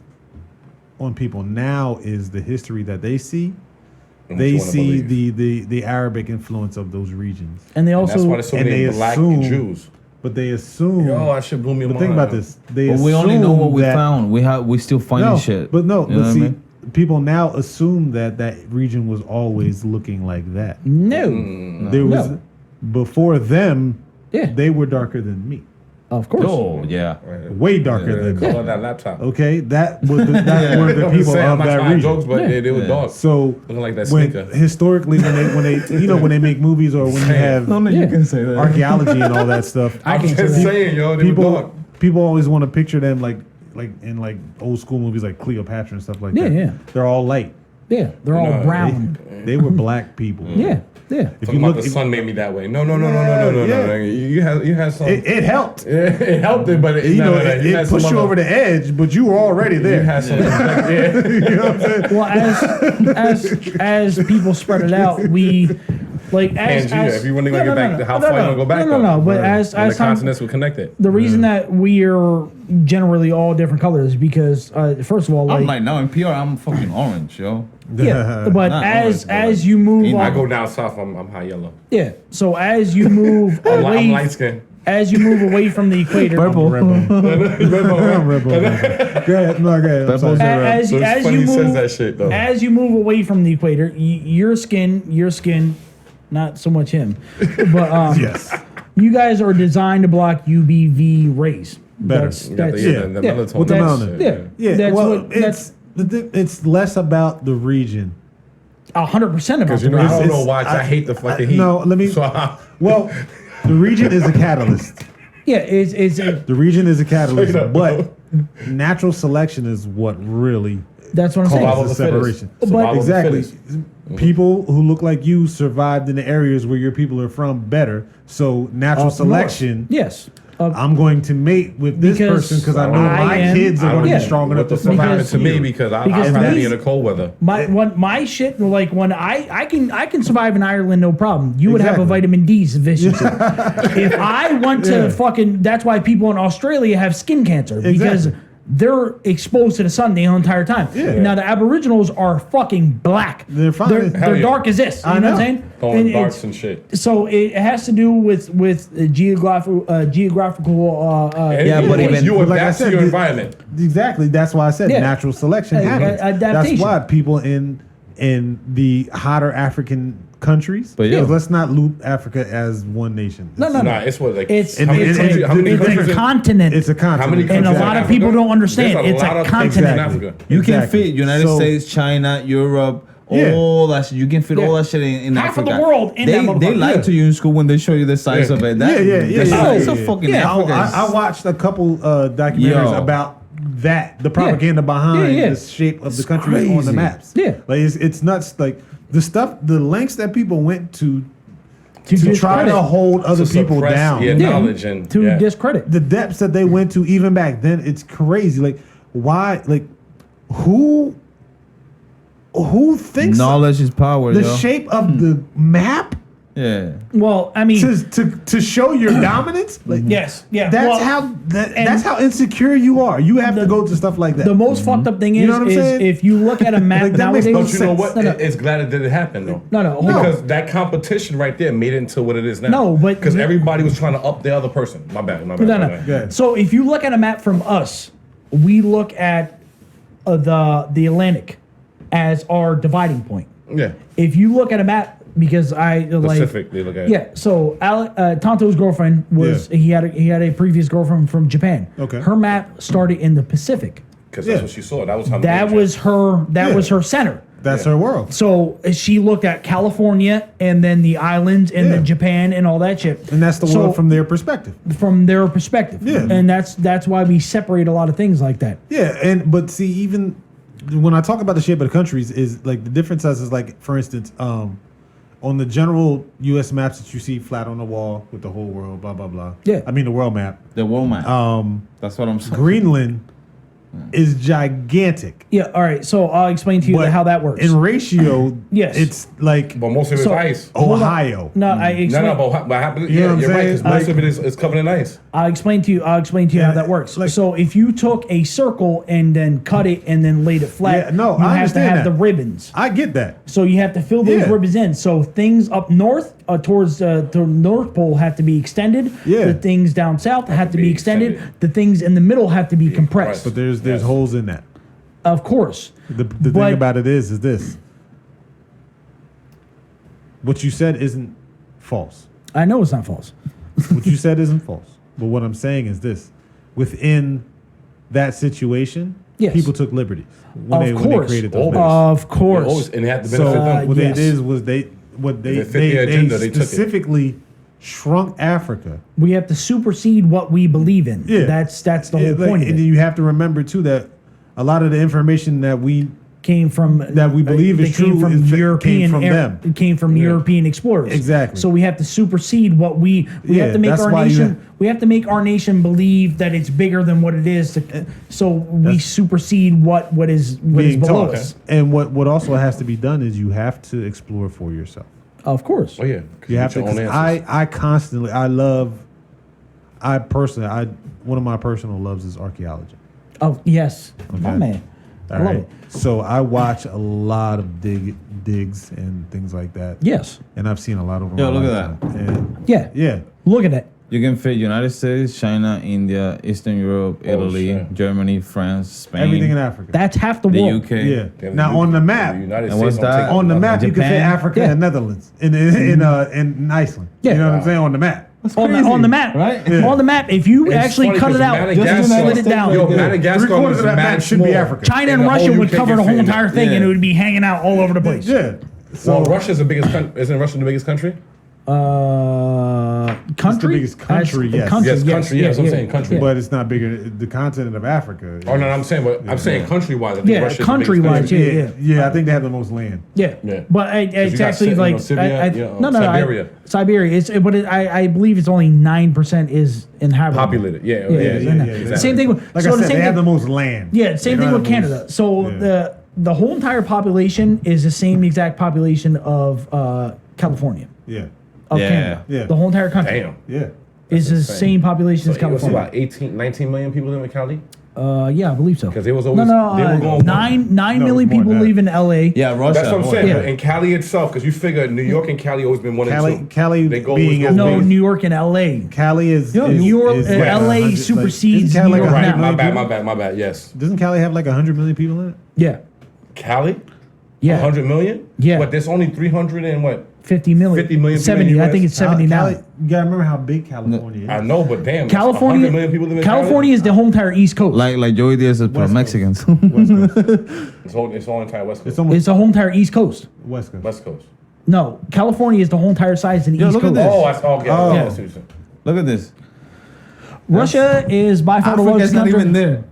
on people now is the history that they see. and what They you wanna see believe. the Arabic influence of those regions, and they And also that's why there's so and many they black assume- Jews. but they assume. Yo, that shit blew me but mind. think about this. They But we only know assume what we that- found. We still finding No, shit. but no, You know but what I see, mean? people now assume that that region was always looking like that. no, There was No. before them. Yeah. They were darker than me, of course. Oh yeah. Right. way darker The than me. color of that laptop. Okay, that was the, that were the I'm just people saying, of I'm not that trying to region. jokes, but they were Yeah. dark. So Looking like that when sneaker. historically when they you know when they make movies or when you have you can say that. archaeology and all that stuff, I I'm can just say that. saying, yo, they were dark. people always want to picture them like in like old school movies like Cleopatra and stuff like Yeah, that. yeah. They're all light. Yeah, they're all No, brown. They were black people. Yeah, yeah. If Talking you about look, the sun made me that way. No. Yeah. You had some. it helped. It helped it, but it, You know, no, it had some pushed you other- over the edge, but you were already You there. had some. You know what I'm saying? Well, as people spread it out, we like Pangea. If you really want to get back to how far you want to go back, No. though. But Right. as And the time, continents were connected. the reason that we are generally all different colors because first of all, I'm like like now in PR, I'm fucking orange, yo. yeah, but Not as orange, you move, I on, go down south. I'm high yellow. yeah. So as you move I'm away, light skinned. as you move away from the equator, I'm Rebel. I'm Rebel. Go ahead. No, go ahead. I'm sorry. as So it's as funny you he says move, that shit though. as you move away from the equator, your skin, not so much him, but Yes. you guys are designed to block UVB rays. Better. That's, You got that's, the yeah, melatonin. With the and melanin. shit, yeah. Yeah. That's well, what- that's- it's less about the region. 100% about Because you the know, I rays. don't It's- know why I hate the fucking heat. No, let me. So Well, the region is a catalyst. Yeah, it's The region is a catalyst, Straight up. but natural selection is what really that's what I'm saying. Survival causes of the the fittest. separation. Survival of the Exactly. fittest. People who look like you survived in the areas where your people are from better. So natural Up north. selection. Yes. I'm going to mate with this Because person because I know I my am- kids are I going don't to Yeah. be strong enough what to the fuck happened survive. to me because Because I'd rather be these- in the cold weather. My shit, like when I can survive in Ireland, no problem. You would have a Exactly. vitamin D deficiency. If I went to Yeah. fucking, that's why people in Australia have skin cancer because Exactly. they're exposed to the sun the entire time. Yeah. Now the Aboriginals are fucking black. They're fine. They're, Hell yeah. dark as this. You I know what I'm know. saying? Throwing And darts it's- and shit. So it has to do with geographical And Yeah, but you- even- you Like I adapt to said, your the- environment. Exactly. That's why I said Yeah. natural selection happens. Adaptation. That's why people in the hotter African countries. But yeah. because let's not loop Africa as one nation. No, no, Nah, it's what like It's how many it's- countries? How many it's countries? a in- continent. It's a continent. How many And a countries lot in of people Africa? don't understand. There's It's a lot of continent. countries in Exactly. Africa. You can Exactly. fit United So- States, China, Europe, Yeah. all that shit. You can fit all Yeah. that shit in Half of Africa. the world in they, that They motherfucker. lie Yeah. to you in school when they show you the size Yeah. of it. That, Yeah. It's a fucking Yeah. Africa. I watched a couple documentaries Yo. about the propaganda behind Yeah, yeah. the shape of the It's country on the crazy. maps. Yeah. like it's nuts. Like the lengths that people went to try discredit. to hold other To people suppress down. your Yeah. knowledge and to yeah. discredit. The depths that they went to even back then, it's crazy. Like why? Like who thinks Knowledge is power, the yo. shape of the map Yeah. Well, I mean, to show your dominance. Like, yes, yeah. That's well, that's how insecure you are. You have to go to stuff like that. the most fucked up thing is, know what I'm is saying? if you look at a map Like, that makes nowadays. no But you know what? No. It's glad it didn't happen though. No, hold Because on. that competition right there made it into what it is now. No, but- because everybody was trying to up the other person. My bad. No. Go ahead. So if you look at a map from us, we look at the Atlantic as our dividing point. Yeah. If you look at a map, because I Pacific, they look at it. Yeah, so Tonto's girlfriend was he had a previous girlfriend from Japan. Okay. Her map started in the Pacific. Because Yeah. that's what she saw. That was how That was her. That was her center. That's her world. So she looked at California and then the islands and Yeah. then Japan and all that shit. And that's the world from their perspective. From their perspective. Yeah. And that's why we separate a lot of things like that. Yeah, but see, even when I talk about the shape of the countries, is like the difference is like, for instance, on the general U.S. maps that you see flat on the wall with the whole world, blah blah blah. Yeah. I mean the world map. The world map. That's what I'm saying. Greenland is gigantic. Yeah. All right. So I'll explain to you But how that works. in ratio, Yes. it's like But most of it's So- ice. Ohio. No, I No, explain. no, but what happened? You know Yeah, what I'm you're right. saying? Because most Like- of it is covered in ice. I'll explain to you how Yeah, that works. like- So if you took a circle and then cut it and then laid it flat, Yeah, no, you I have to understand have that. the ribbons. I get that. So you have to fill those Yeah. ribbons in. So things up north towards the North Pole have to be extended. Yeah. The things down south have to be extended. extended. The things in the middle have to be compressed. But there's Yes. holes in that. Of course. The But- thing about it is this. What you said isn't false. I know it's not false. What you said isn't false. But what I'm saying is this. Within that situation, Yes. people took liberties when Of they course. created those Always. maps. Of course. Always, and it had to So benefit them. what yes. they did was they If it fit their agenda, they took it. specifically shrunk Africa. We have to supersede what we believe in. Yeah. That's the Yeah, whole like, point of and it. you have to remember too that a lot of the information that we Came from that we believe is they came true from is- European came from air- them. It came from European explorers. Exactly. So we have to supersede what we Yeah, have to make that's our why you nation. have- We have to make our nation believe that it's bigger than what it is. So we supersede what is being below taught. us. And what also has to be done is you have to explore for yourself. Of course. Oh yeah, You have to. 'Cause I constantly one of my personal loves is archaeology. Oh yes, my Okay. man. I All love right. it. So I watch a lot of digs and things like that. Yes. And I've seen a lot of them. Yo, in my look at lifetime. And Yeah. yeah. Look at that. You can fit United States, China, India, Eastern Europe, Italy, shit. Germany, France, Spain, Everything in Africa. That's half the the world. UK. yeah. Yeah, Now on the map, United And what's States don't that? take on the nothing. map, you can fit Japan? Africa Yeah. and Netherlands in Iceland. Yeah. You know what I'm saying? On the map. On the map, right? Yeah. On the map, if you It's actually funny cut 'cause it out, Madagascar- just split it down. Yo, Madagascar 3/4 is of that mad map should be small. Africa. China and the Russia whole would UK cover can the whole fit in entire it. thing, Yeah. and it would be hanging out all over the place. Yeah. So Well, Russia's the biggest country. Isn't Russia the biggest country? Country, biggest country, That's- yes. country, Yes, country, yes, I'm saying country. but it's not bigger. The continent of Africa. Oh no, I'm saying, but I'm saying country-wise. I think Yeah, Russia's the biggest country-wise, country. yeah. I think they have the most land. Yeah, Yeah. but it's you got actually you know, like Siberia, no, Siberia. Siberia. I believe it's only 9% is inhabitable. Populated, yeah, Exactly. Same thing. With, Like so I the said, same they have the thing. most land. Yeah, same They thing don't with have the Canada. most- So yeah. the whole entire population is the same exact population of California. Yeah. Of Yeah. Canada. Yeah. The whole entire country Damn. Yeah. is the insane. same population as So it was California. about 19 million people in Cali. Yeah, I believe so. Because it was No, always they were going nine No, million it's more people than that. live in LA. Yeah, Russia. That's what I'm saying. Yeah. But in Cali itself, because you figure New York and Cali always been one and two. Cali They go being always as go No, big. New York and LA. Cali is New is- York, is LA 100 like- supersedes isn't Cali New York like now. 100 million My people? bad. Yes, Doesn't Cali have like 100 million people in it? Yeah, Cali. yeah. 100 million. Yeah. But there's only 300 and what? 50 million. 50 million people in 70. the I think US. it's 70 now. Cali, you gotta remember how big California is. I know, but damn, that's California, 100 million people live in California is the whole entire East Coast. Like Joey Diaz is for West Mexicans. West Coast. It's all entire West Coast. It's almost It's the whole entire East Coast. West Coast. West Coast. No, California is the whole entire size of the Yo, East look at Coast. this. Oh, that's all. Yeah, Oh. yeah, that's what you're saying. Look at this. Russia is by far the Africa's largest not country. even there.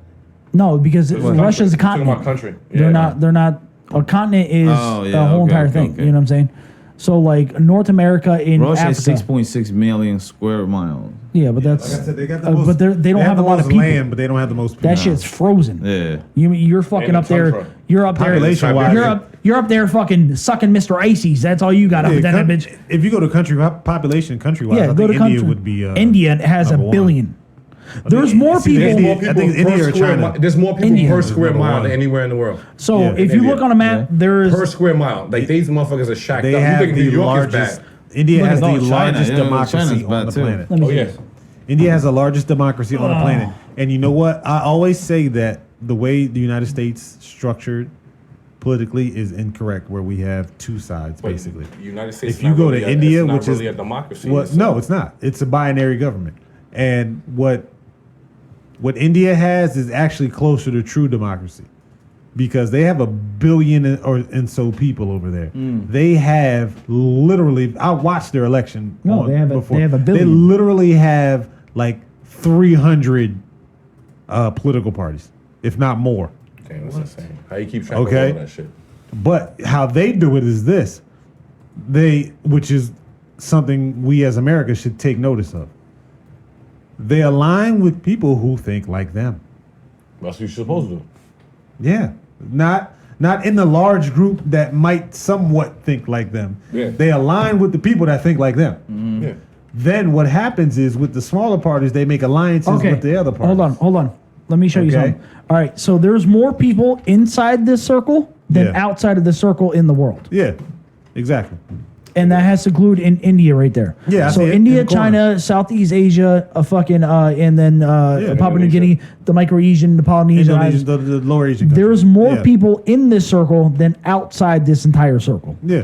No, because Russia's a Talking about continent. country. They're not. They're not. A continent is Oh, yeah, the whole okay, entire okay, thing. okay. You know what I'm saying? So like North America in Russia is Africa. 6.6 million square miles. Yeah, but that's. Like I said, they got the but most. they don't have the a lot of most people. land, but they don't have the most people. That shit's frozen. Yeah. You're fucking In the up there. tundra. You're up there. Population-wise, You're You're up there fucking sucking Mr. Ices. That's all you got up with that bitch. If you go to country population, countrywise, Yeah, I go think to India country. would be. India has a number one. billion. There's more see, people. India- I think India per or square China. There's more people India. per square Number mile one. than anywhere in the world. So Yeah, if in you look India. on a map, there's Per square mile. Like these motherfuckers are shacked They up. have You think the New York largest. is bad? India has No, the China, largest yeah, democracy China's on bad the too. planet. Let me Oh see. yes. India has the largest democracy on the planet. And you know what? I always say that the way the United States structured politically is incorrect, where we have two sides, But basically. United States. If you go to India, it's not which really is a democracy. Well, no, it's not. It's a binary government. And what India has is actually closer to true democracy, because they have 1 billion and so people over there. They have literally. I watched their election. No, they have a They billion. literally have like 300 political parties, if not more. Damn, that's insane. How you keep track Okay. of all that shit? But how they do it is this. Which is something we as America should take notice of. They align with people who think like them. That's what you're supposed to do. Yeah. Not in the large group that might somewhat think like them. Yeah. They align with the people that think like them. Yeah. Then what happens is with the smaller parties, they make alliances with the other parties. Hold on. Let me show you Okay. something. All right, so there's more people inside this circle than Yeah. outside of the circle in the world. Yeah. Exactly. And that has to include in India right there. Yeah, I So see it in India, the corner. China, Southeast Asia, and then Papua New Indonesia. Guinea, the Micro-Asian, the Polynesian Indonesian, islands. the lower Asian countries. There's more Yeah. people in this circle than outside this entire circle Yeah.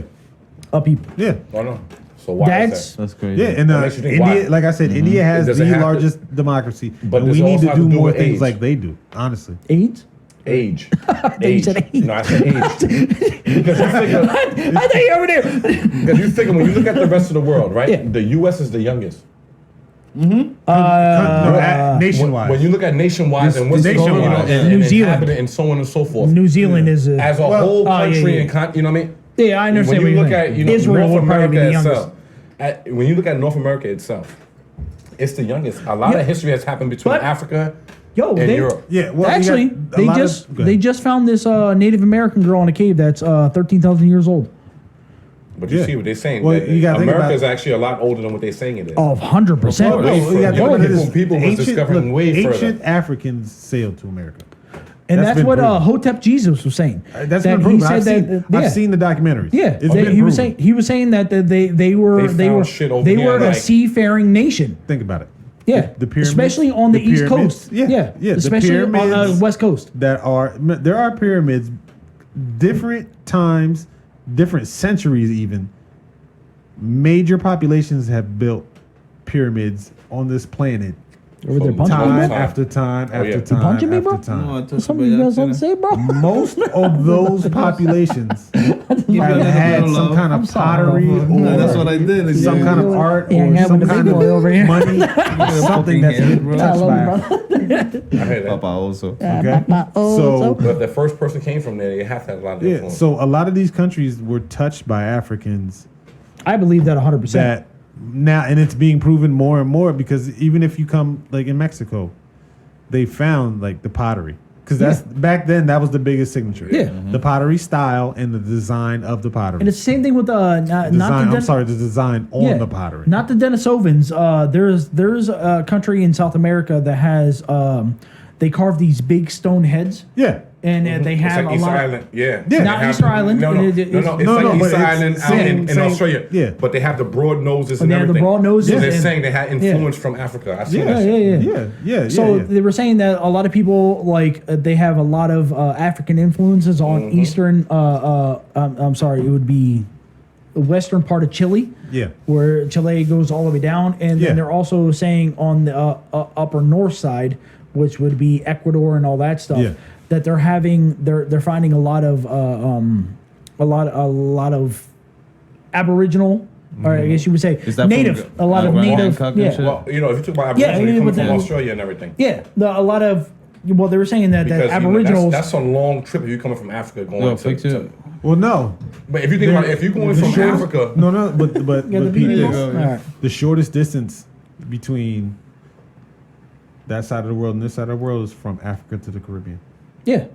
of people. Yeah. Oh no. So why That's is that? That's crazy. Yeah, and What makes you think India, why? like I said, India has Does it the have to- largest democracy, But and does we it need also to have do to do more with things age? like they do. Honestly, AIDS? Age. you said age. No, I said age. Because you figure, I thought you over there. because you figure when you look at the rest of the world, right? Yeah. The U.S. is the youngest. nationwide. When you look at nationwide and what's nationwide. going on, and New and Zealand. inhabitant and so on and so forth, New Zealand is a, as a Well, whole oh, yeah, country yeah. and you know what I mean? yeah, I understand When you what look you're at saying. Israel Israel North would probably be America the youngest. itself, when you look at North America itself, it's the youngest. A lot Yeah. of history has happened between But- Africa Yo, and they, Europe. yeah, well, actually, you got a they lot just of, go ahead. they just found this Native American girl in a cave that's 13,000 years old. But you Yeah. see what they're saying. Well, that you gotta think America about- is actually a lot older than what they're saying it is. Oh, 100%. Well, Way no, further. you gotta think about People- this. people was discovering way ancient further. Africans sailed to America. And That's that's been what proven. Hotep Jesus was saying. That's that been proven. I've yeah. seen the documentaries. Yeah, It's they- been he was proven. saying that they were They found shit over they here, were a like- seafaring nation. Think about it. Yeah, The pyramids, especially on the East pyramids, Coast. Yeah, the especially on the pyramids West Coast. there are pyramids, different times, different centuries even. Major populations have built pyramids on this planet Over there From punching me, time bro? after time Oh, after yeah. time punching me, after bro? time. No, I touched Something you by guys don't accident. say, bro. Most of those populations Give me a have little had bit of some love. kind I'm of sorry, pottery bro. or No, that's what I did. some kind of art Yeah, or I'm some having a kind big of boy over here. money, something fucking that's hand, been bro. touched by. I heard that. Papa also. Okay, Oh, so But if the first person came from there, you have to have a lot of yeah, influence. so a lot of these countries were touched by Africans I believe that 100%. that now, and it's being proven more and more because even if you come like in Mexico, they found like the pottery because that's back then that was the biggest signature. Yeah. The pottery style and the design of the pottery. And it's the same thing with not design. the I'm sorry, the design on the pottery. Not the Denisovans. There's a country in South America that has they carve these big stone heads, Yeah. and they It's have like a Easter lot. Island, yeah. Yeah. They Not have- Easter Island. No, no, It- no, it's- no. It's No, like no, but Easter it's Island out in same- Australia. yeah. But they have the broad noses and they have the everything. broad noses So they're and- saying they had influence from Africa. I've seen Yeah, that shit. Yeah. Yeah. So yeah. they were saying that a lot of people they have a lot of African influences on Eastern. I'm sorry, it would be the western part of Chile. Yeah. Where Chile goes all the way down, and Yeah. then they're also saying on the upper north side, which would be Ecuador and all that stuff, Yeah. that they're finding a lot of Aboriginal, or I guess you would say Is that native, from a lot of Grand native, Hancock and yeah, shit? Well, you know, if you talk about Yeah, Aboriginal, yeah, you come but from that- Australia and everything. yeah, a lot of. Well, they were saying that Because you know, Aboriginals. that's a long trip if you're coming from Africa going Yo, to, fix it. Well, no. But if you think about it, if you're going The from shortest- Africa, No, but Yeah, the peep people. this. All right. The shortest distance between that side of the world and this side of the world is from Africa to the Caribbean. Yeah.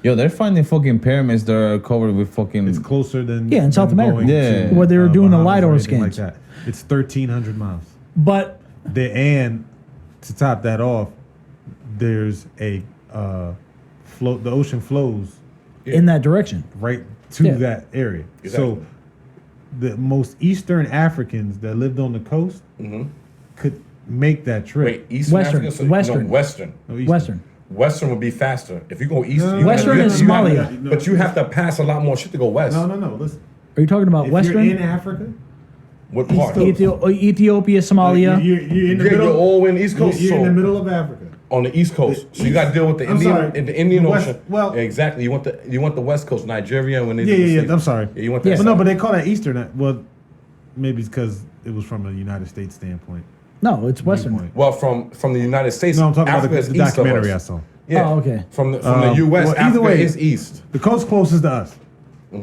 Yo, they're finding fucking pyramids that are covered with fucking. It's closer than Yeah, in South than America. going Yeah. to, Where they were doing the Bahamas or LiDAR anything scans. Like that. It's 1,300 miles. But And to top that off, there's a float. The ocean flows in that direction. right to Yeah. that area. Exactly. So the most Eastern Africans that lived on the coast could make that trip. Wait, Eastern Western, Africa? Western. No, Western. No, Eastern. Western. Western would be faster. If you go east, No, you Western have, is you have- Somalia. No. But you have to pass a lot more shit to go west. No. Listen. Are you talking about If Western? you're in Africa, What part? Ethiopia, Somalia. you're in the Yeah, middle. you're all in the East Coast. You're in so the middle of Africa. on the East Coast, so you East- got to deal with the I'm sorry. Indian The West- Ocean. well- exactly. You want the West Coast, Nigeria, when they Yeah. I'm sorry. Yeah, you want Yeah. that. But no, side. but they call that Eastern. Well, maybe it's because it was from a United States standpoint. No, it's Western. Viewpoint. Well, from the United States, No, I'm talking Africa about is the east of documentary I us. saw. Yeah. Oh, okay. From the U.S., well, either Africa way- is east, The coast closest to us. so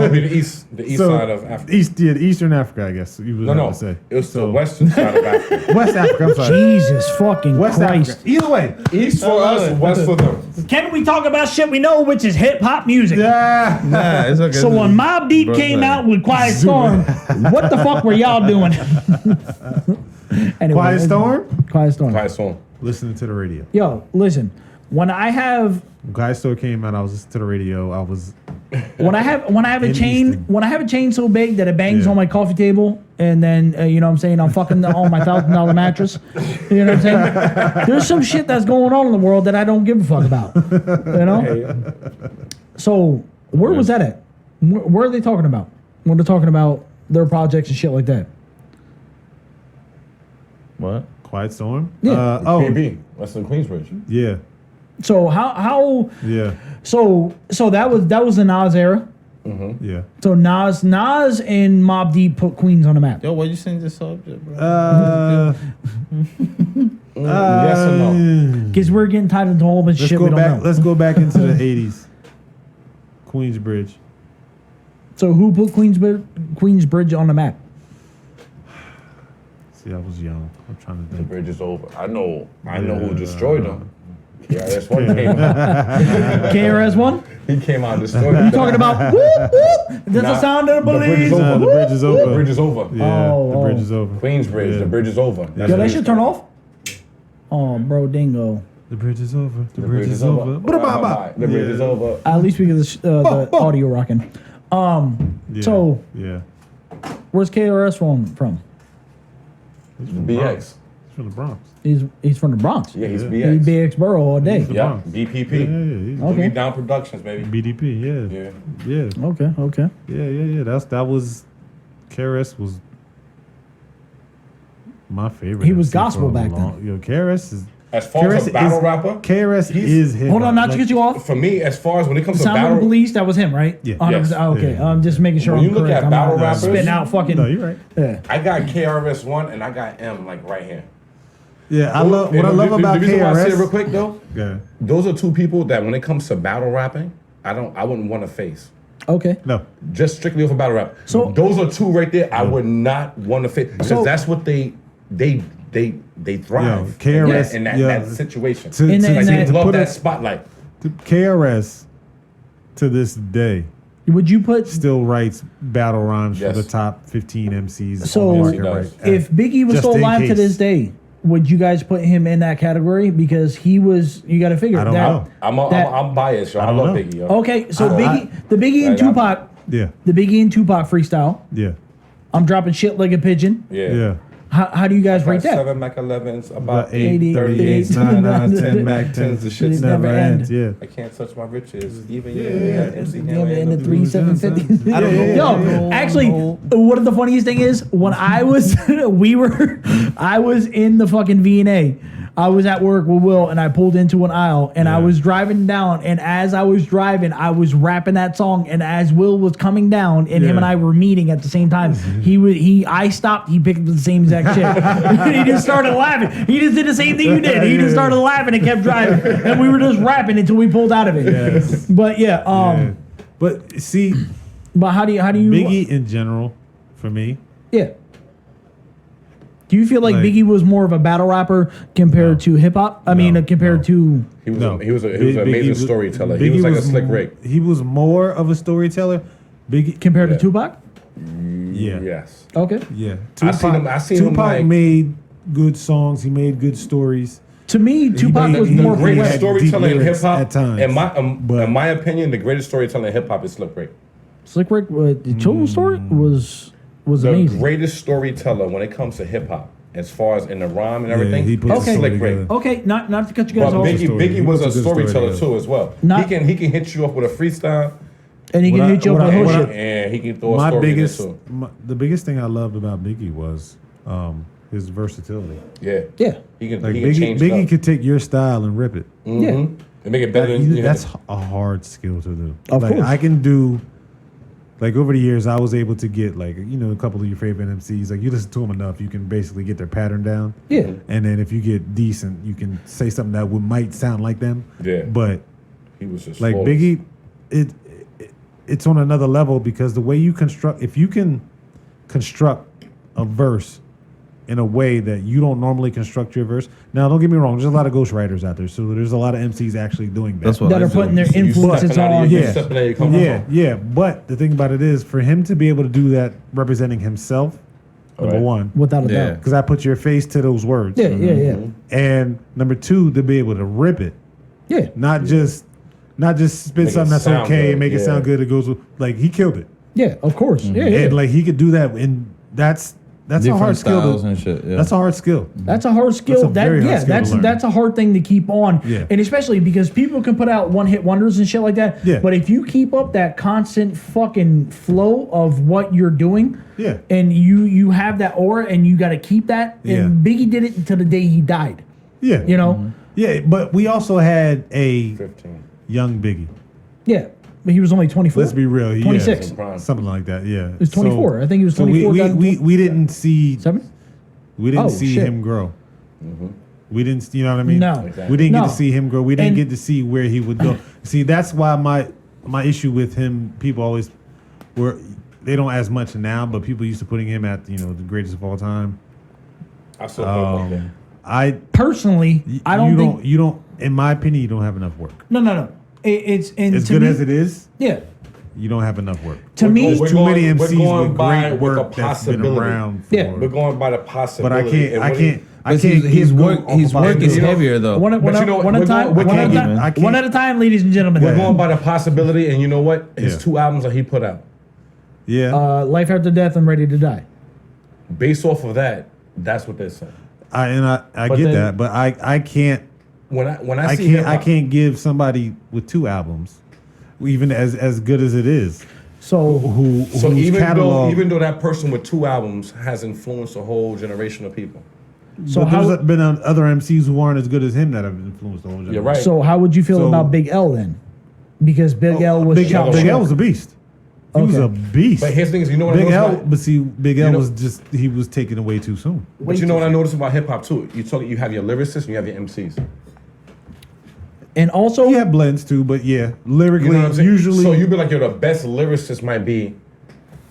it'd be the east side of Africa. East, the Eastern Africa, I guess you would No, have no, to say. it was the So, western side of Africa. West Africa. I'm sorry. Jesus fucking West Christ. Africa. Either way. East for us, west for them. Can we talk about shit we know, which is hip hop music? Yeah. Nah, it's okay. So when Mobb Deep Bro, came like- out with Quiet Storm, what the fuck were y'all doing? Anyway, Quiet Storm. Quiet Storm. Quiet Storm. Listening to the radio. Yo, listen. When I have When Quiet Storm came out, I was listening to the radio. I was when I have a In chain Easton. when I have a chain so big that it bangs Yeah. on my coffee table, and then you know what I'm saying, I'm fucking on my $1,000 mattress. You know what I'm saying? There's some shit that's going on in the world that I don't give a fuck about. You know. So where was that at? Where are they talking about when they're talking about their projects and shit like that? What? Quiet Storm. Yeah. PB, Western Queensbridge. Yeah. So how Yeah. so that was the Nas era. Yeah. So Nas and Mobb Deep put Queens on the map. Yo, why you saying this subject, bro? Yes or no? Because we're getting tied into a whole bunch of Let's shit go we don't back. know. Let's go back into the '80s. Queensbridge. So who put Queensbridge on the map? See, I was young. I'm trying to The think. bridge is over. I know who destroyed them. KRS-One came out. KRS-One? He came out and destroyed them. Talking about whoop whoop. That's the sound of the The bridge is police. over. The Whoop. bridge is over. The bridge is over. Yeah, Oh, the bridge oh. is over. Queensbridge, Yeah. the bridge is over. That's Yo, what that it should is. turn off? Oh, bro, dingo. The bridge is over. The, The bridge is over. The bridge is over. At least we get the audio rocking. Yeah. So yeah, where's KRS from? he's from BX. Bronx. He's from the Bronx. He's from the Bronx. Yeah, he's Yeah. He's BX. BX Borough all day. the Yeah, Bronx. BPP. Yeah. Okay. Boogie Down Productions, baby. BDP. Yeah. Yeah. Yeah. Okay. Yeah. That was. KRS was my favorite. He was MC gospel for a back long- Yo, KRS is. As far as a battle is, rapper, KRS he's- is hip. Hold on, not to get you off. for me, as far as when it comes to Sound of the battle, Police, that was him, right? Yeah. 100%. Yes. Oh, okay, Yeah. I'm just making sure When I'm you look correct. at I'm battle not rappers- spitting out fucking. No, you're right. Yeah. I got KRS-One and I got M like right here. Yeah, I love what I love about the reason why I say it real KRS. quick though, Yeah. those are two people that when it comes to battle rapping, I wouldn't want to face. Okay. No. Just strictly off of battle rap. So- those are two right there I would not want to face because So- that's what they thrive KRS in that, yeah. that situation. To, In to, that- Like in they that- love put that it, spotlight. KRS to this day Would you put still writes battle rhymes Yes. for the top 15 MCs So- on the Yes, market he does. right if Biggie was Just still in alive to case. this day? Would you guys put him in that category because he was? You got to figure I don't that. know. I'm biased, yo. I don't love know. Biggie, yo. Okay, so I- the Biggie and I got- Tupac, Yeah, the Biggie and Tupac freestyle. yeah, I'm dropping shit like a pigeon. Yeah. yeah. How do you guys rate that? 7 Mac 11s, about About 80, 38, 38, 10 Mac 10s, the shit's Never never end. end. Yeah. I can't touch my riches, even Yeah. MC Yeah, Hammer in the and 3750. I don't know. Yo, actually, one of the funniest thing is when I was, I was in the fucking V&A. I was at work with Will, and I pulled into an aisle, and I Yeah. was driving down, and as I was driving, I was rapping that song, and as Will was coming down, and him Yeah. and I were meeting at the same time, I stopped, he picked up the same exact shit. He just started laughing. He just did the same thing you did. He just started laughing and kept driving, and we were just rapping until we pulled out of it. Yes. But yeah, Yeah. But see, but how do you Biggie in general, for me, Yeah. Do you feel like Biggie was more of a battle rapper compared to hip hop? I mean, compared to He was an amazing storyteller. He was like a Slick Rick. He was more of a storyteller. Biggie compared to Tupac? Yeah. Yes. Okay. Yeah. I seen him Tupac like, made good songs. He made good stories. To me, Tupac was the more greatest had storyteller deep in hip lyrics hop. at times. In my opinion, the greatest storyteller in hip hop is Slick Rick. Slick Rick. The children's story was The amazing. greatest storyteller when it comes to hip hop, as far as in the rhyme and everything, he puts is the Slick story Rick. together. Okay, not to cut you guys But off. Biggie was a He puts a good story storyteller together. too as well. Not- he can hit you up with a freestyle, And he can hit you up with hood shit. and he can throw a My story biggest, in it too. the biggest thing I loved about Biggie was his versatility. Yeah, Yeah. he can. Like he can change Biggie up. could take your style and rip it. Yeah. and make it better. than That's a hard skill to do. Of like, course. I can do. Like over the years, I was able to get like a couple of your favorite MCs. Like you listen to them enough, you can basically get their pattern down. Yeah. And then if you get decent, you can say something that might sound like them. Yeah. But He was just like flawless. Biggie, it's on another level because the way you construct, if you can construct a verse in a way that you don't normally construct your verse. Now, don't get me wrong. There's a lot of ghostwriters out there, so there's a lot of MCs actually doing that. That's what That I are do. putting their So you influences stepping out of on. your- Yeah. stepping out of your comfort Yeah, zone. yeah. But the thing about it is, for him to be able to do that, representing himself, number Right. one, Without a Yeah. doubt. because I put your face to those words. Yeah, yeah, yeah. And number two, to be able to rip it, Yeah. not just spit Make it something that's sound okay good, and make it yeah. sound good. It goes with, like he killed it, Yeah, of course. Yeah, yeah. and like he could do that, and that's a Different hard skill. styles and shit. Yeah. That's a hard skill. That's a hard skill. a very hard skill to learn. That's a hard thing to keep on. Yeah. And especially because people can put out one hit wonders and shit like that. Yeah. But if you keep up that constant fucking flow of what you're doing, Yeah. and you have that aura and you got to keep that. Yeah. And Biggie did it until the day he died. Yeah, You know. Yeah, but we also had a 15. young Biggie. Yeah. But he was only 24. Let's be real. 26. Prime. something like that. Yeah, He was 24. I think he was so 24. we didn't see 7? we didn't Oh, see shit. him grow. We didn't, you know what I mean? No. We didn't No. get to see him grow. We didn't And- get to see where he would go. See, that's why my issue with him, people always were, they don't as much now, but people used to putting him at the greatest of all time. I still put him up there. I Personally, I don't think. you don't. In my opinion, you don't have enough work. No. It's and As to good me, as it is, Yeah. you don't have enough work. To me, We're Too many going- we're MCs going with by great with work a that's been possibility. around for. Yeah. We're going by the But possibility. I And can't. I what can't. I But can't. his go work, off his of work is you know, heavier though. One But at you know what? one at a We're time. going- One at a we time. can't- One at a time, ladies and gentlemen. We're going by the possibility, and you know what? His Yeah. 2 albums that he put out, Yeah. Life After Death and Ready to Die. based off of that, that's what they're saying. I But get then- that, but I can't. When I I see can't. hip I hop, can't give somebody with 2 albums, even as good as it is, So whose so catalog. even though that person with 2 albums has influenced a whole generation of people, so but how there's been other MCs who aren't as good as him that have influenced the whole generation. you're right. so how would you feel So- about Big L then? Because Big L was Big shot. Big L was a beast. He was Okay. a beast. But here's the thing is, you know what Big I L, noticed about, but see, Big L know- was just he was taken away too soon. but you know what I noticed about hip hop too? You have your lyricists and you have your MCs. And also, He had blends too, but yeah, lyrically, You know what I'm saying? usually. So you'd be like, you're the best lyricist might be,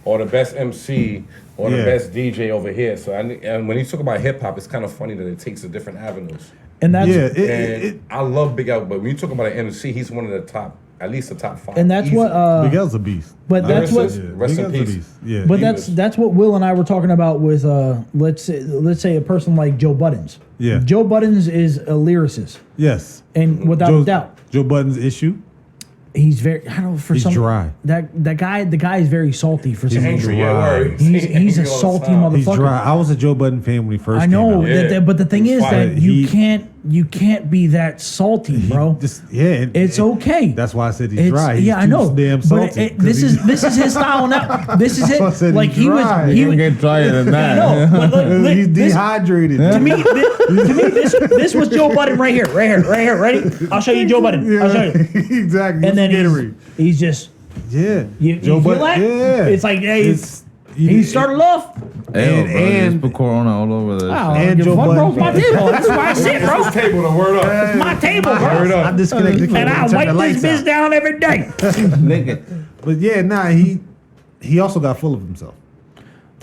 or the best MC, or the Yeah. best DJ over here. So and when you talk about hip hop, it's kind of funny that it takes the different avenues. and that's yeah, And I love Big L, but when you talk about an MC, he's one of the top, at least the top 5. and that's Easy. what. Big L's a beast. But that's what. Lyricist, Yeah, Rest Big in L's a peace. beast. Yeah, But he that's was- what Will and I were talking about with let's say a person like Joe Buttons. Yeah. Joe Buttons is a lyricist, yes, and without a doubt, Joe Budden's issue. he's very. I don't know for He's some dry. the guy is very salty for some reason. angry. Yeah, dry. word. He's Angry a all the salty time. motherfucker. He's dry. I was a Joe Budden fan when he first. I know, came out. Yeah. but the thing He is was that fire. you can't be that salty, bro. Just and- It's okay. That's why I said he's It's, dry. He's yeah, I too know. Damn But salty. 'cause this he's- is his style now. This is That's why I it. said Like he's he was dry. he You was. can get drier than I that. know, but look, he's this, dehydrated. to me, this was Joe Budden right here. Ready? I'll show you Joe Budden. I'll show you. exactly. And then Gatorade. he's just Yeah. you feel that? Yeah. It's like hey, you- he started off. Hey, bro, and- just put Corona all over this. Oh, And and Joe fuck, bro, it's Budden. my table. That's where I sit, bro. This table, the word up. It's my table, Word bro. up. I disconnected the And I turn the wipe lights this bitch out. down every day. Nigga. But yeah, he also got full of himself.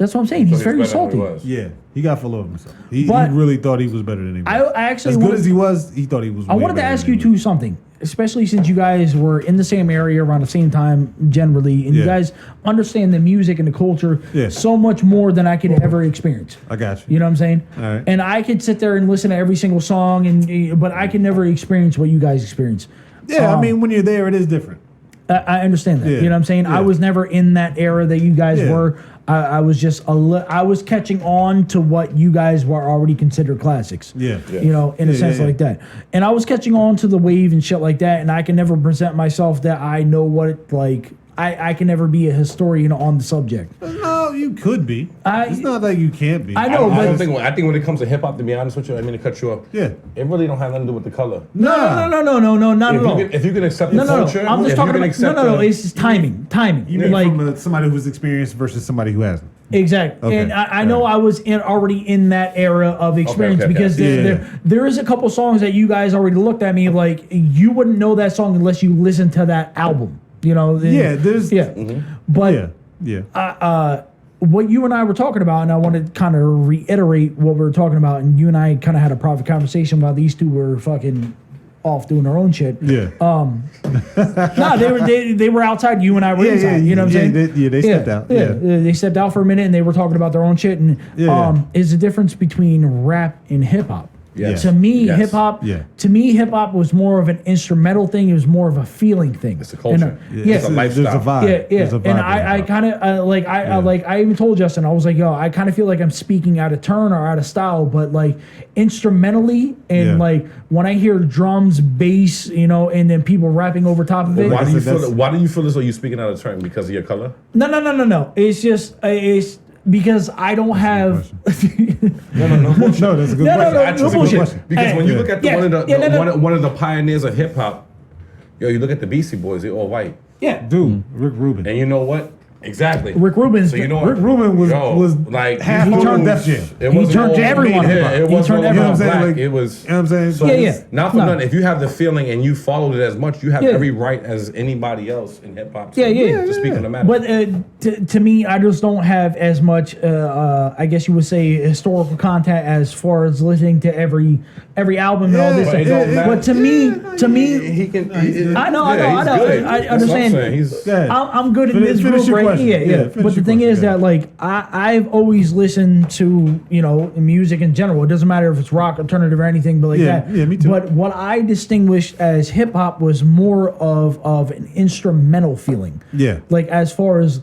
That's what I'm saying. He's So very better than salty. he was. Yeah, he got full of himself. He But- really thought he was better than he was. I actually as good want- as he was, he thought he was. I way wanted to better ask than you he was. too something, especially since you guys were in the same area around the same time generally, and you Yeah. guys understand the music and the culture Yeah. so much more than I could ever experience. I got you. You know what I'm saying? All right. And I could sit there and listen to every single song, but I can never experience what you guys experience. Yeah, I mean, when you're there, it is different. I understand that. Yeah. You know what I'm saying? I Yeah. was never in that era that you guys Yeah. were. I was just I was catching on to what you guys were already considered classics. Yeah. You know, in a Yeah, sense yeah, like that. And I was catching on to the wave and shit like that. And I can never present myself that I know what it like. I can never be a historian on the subject. No, you could be. I- It's not that you can't be. I I know, don't, I but don't think. I think when it comes to hip hop, to be honest with you, I mean to cut you off. Yeah. It really don't have nothing to do with the color. no, not If at all. if you can accept No, the no, no. culture, I'm just if talking you can about accept no. the- It's just timing. You mean like from somebody who's experienced versus somebody who hasn't. exactly. Okay. And I know I was already in that era of experience okay. because Yeah. there is a couple songs that you guys already looked at me like you wouldn't know that song unless you listened to that album. You know. Yeah, there's. Yeah. But Yeah. what you and I were talking about, and I want to kind of reiterate what we were talking about, and you and I kind of had a private conversation while these two were fucking off doing their own shit. Yeah. No, they were outside. You and I were Yeah, inside. yeah, you know what I'm yeah, saying? they stepped out, yeah. They stepped out for a minute and they were talking about their own shit. And Yeah, yeah. is the difference between rap and hip hop. Yes. To me, Yes. hip hop. Yeah. To me, hip hop was more of an instrumental thing. It was more of a feeling thing. It's a culture. And, It's a There's lifestyle. a vibe. yeah, yeah, There's a and vibe in I hip-hop. kind of I even told Justin, I was like, yo, I kind of feel like I'm speaking out of turn or out of style, but like instrumentally and Yeah. like when I hear drums, bass, you know, and then people rapping over top of it. Why do you said, feel? Why do you feel as though you're speaking out of turn because of your color? No. It's just it's because I don't have. No. No, that's a good No, no, question. no, Actually, no it's a good bullshit. question. Because Hey. when you look at Yeah. one of the, Yeah, no, no. one of the pioneers of hip hop, yo, you look at the Beastie Boys, they're all white, Yeah, Dude, Rick Rubin. and you know what? Exactly. Rick Rubin's. So you know Rick Rubin was like half he turned was- Def Jam. It He wasn't turned all everyone white. hip Yeah, hop. it He wasn't turned all everyone about black. black. Like, It was. You know what I'm saying? So Yeah, yeah. Not for No. nothing. If you have the feeling and you followed it as much, you have Yeah. every right as anybody else in hip hop. Yeah, yeah. To speak on the matter. But to me, I just don't have as much, I guess you would say, historical content as far as listening to every album and all Yeah, this. but it don't matter. But to me, he can. good. I know. he's good. I That's what I'm understand. saying. He's. Go ahead. I'm good in Finish- this finish group, your right? question. Yeah. Yeah, But finish the your thing is question, that, like, I've always listened to, you know, music in general. It doesn't matter if it's rock, alternative, or anything, but like Yeah, that. yeah, me too. But what I distinguished as hip hop was more of an instrumental feeling. Yeah. Like as far as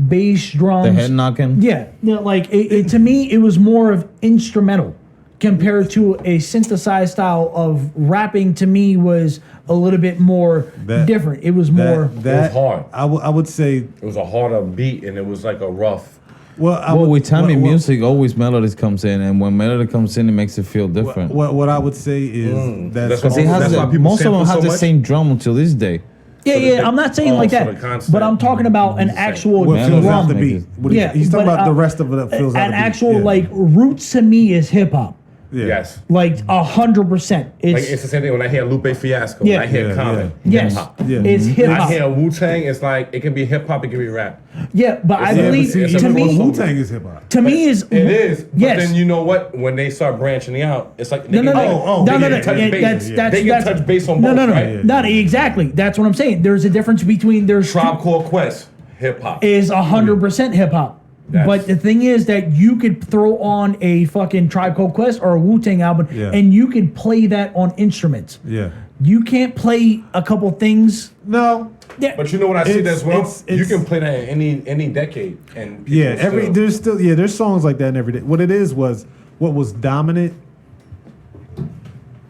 bass, drums, The head knocking. yeah, like it to me, it was more of instrumental compared to a synthesized style of rapping. To me, was a little bit more That- different. It was more. That hard. I would say. It was a harder beat, and it was like a rough. Well, with time in music, always melodies comes in, and when melody comes in, it makes it feel different. What I would say is that That's Because what it has That's why the, people most of them sample have so the much. same drum until this day. Yeah, I'm not saying like so that, the constant- but I'm talking about an actual what fills out drum. the beat. What Yeah, he's talking but, about the rest of it that fills out An the beat. actual Yeah. like roots to me is hip hop. Yeah. Yes. Like 100%. Like it's the same thing when I hear Lupe Fiasco. Yeah. When I hear Yeah, Common. Yes, Hip-hop. Yeah. it's hip I hop. hear Wu Tang. It's like it can be hip hop. It can be rap. Yeah, but I Yeah, but believe see, to me, Wu Tang is hip hop. to me is It is. But yes. then you know what? When they start branching out, it's like No, no, no, they no, can no. touch Yeah, base. that's They can touch base on no, both, no, no, right? no, exactly. That's what I'm saying. There's a difference between there's Tribe Called Quest, hip hop. is 100% hip hop. Yes. But the thing is that you could throw on a fucking Tribe Called Quest or a Wu-Tang album, Yeah. and you could play that on instruments. Yeah. You can't play a couple things. No. Yeah, But you know what I see It's- that as well? it's- You it's- can play that in any decade, and people Yeah. still- There's songs like that in every day. What it is was what was dominant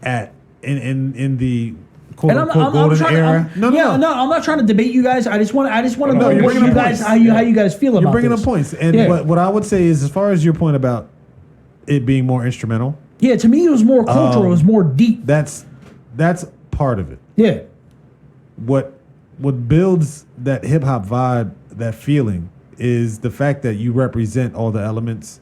at in the quote and I'm unquote golden trying era. to, I'm not trying to debate you guys. I just want to No, know you're what bringing you up guys points. how you guys feel about You're bringing this. up points, and Yeah. what I would say is, as far as your point about it being more instrumental, Yeah, to me it was more cultural. It was more deep. that's part of it. Yeah, What builds that hip hop vibe, that feeling, is the fact that you represent all the elements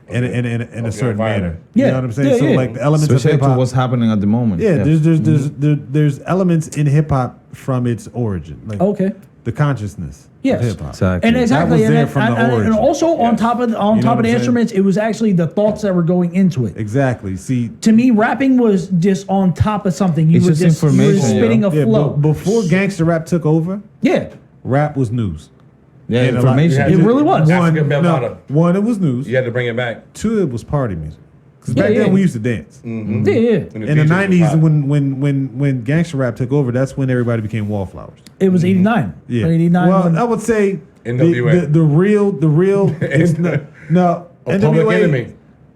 in a Okay, certain environment. manner. Yeah. You know what I'm saying? Yeah, so yeah. like the elements Especially of hip to hop. what's happening at the moment. Yeah, there's elements in hip hop from its origin. Like Okay. the consciousness Yes. of hip hop. Exactly. And exactly, That was there and, from the and origin. also on Yes. top of You know what the I'm saying? instruments, it was actually the thoughts that were going into it. Exactly. See, To me, rapping was just on top of something. You It's were just just information, spitting a yeah, flow. before gangster rap took over, Yeah, rap was news. Yeah, And a lot- information. It really was. African Bambaataa. One, it was news. You had to bring it back. Two, it was party music. Because Yeah, back yeah. then we used to dance. yeah. When In the DJs was '90s, hot. when gangster rap took over, that's when everybody became wallflowers. It was 89. Yeah. 89. Well, when- I would say NWA. the real is no Public Enemy.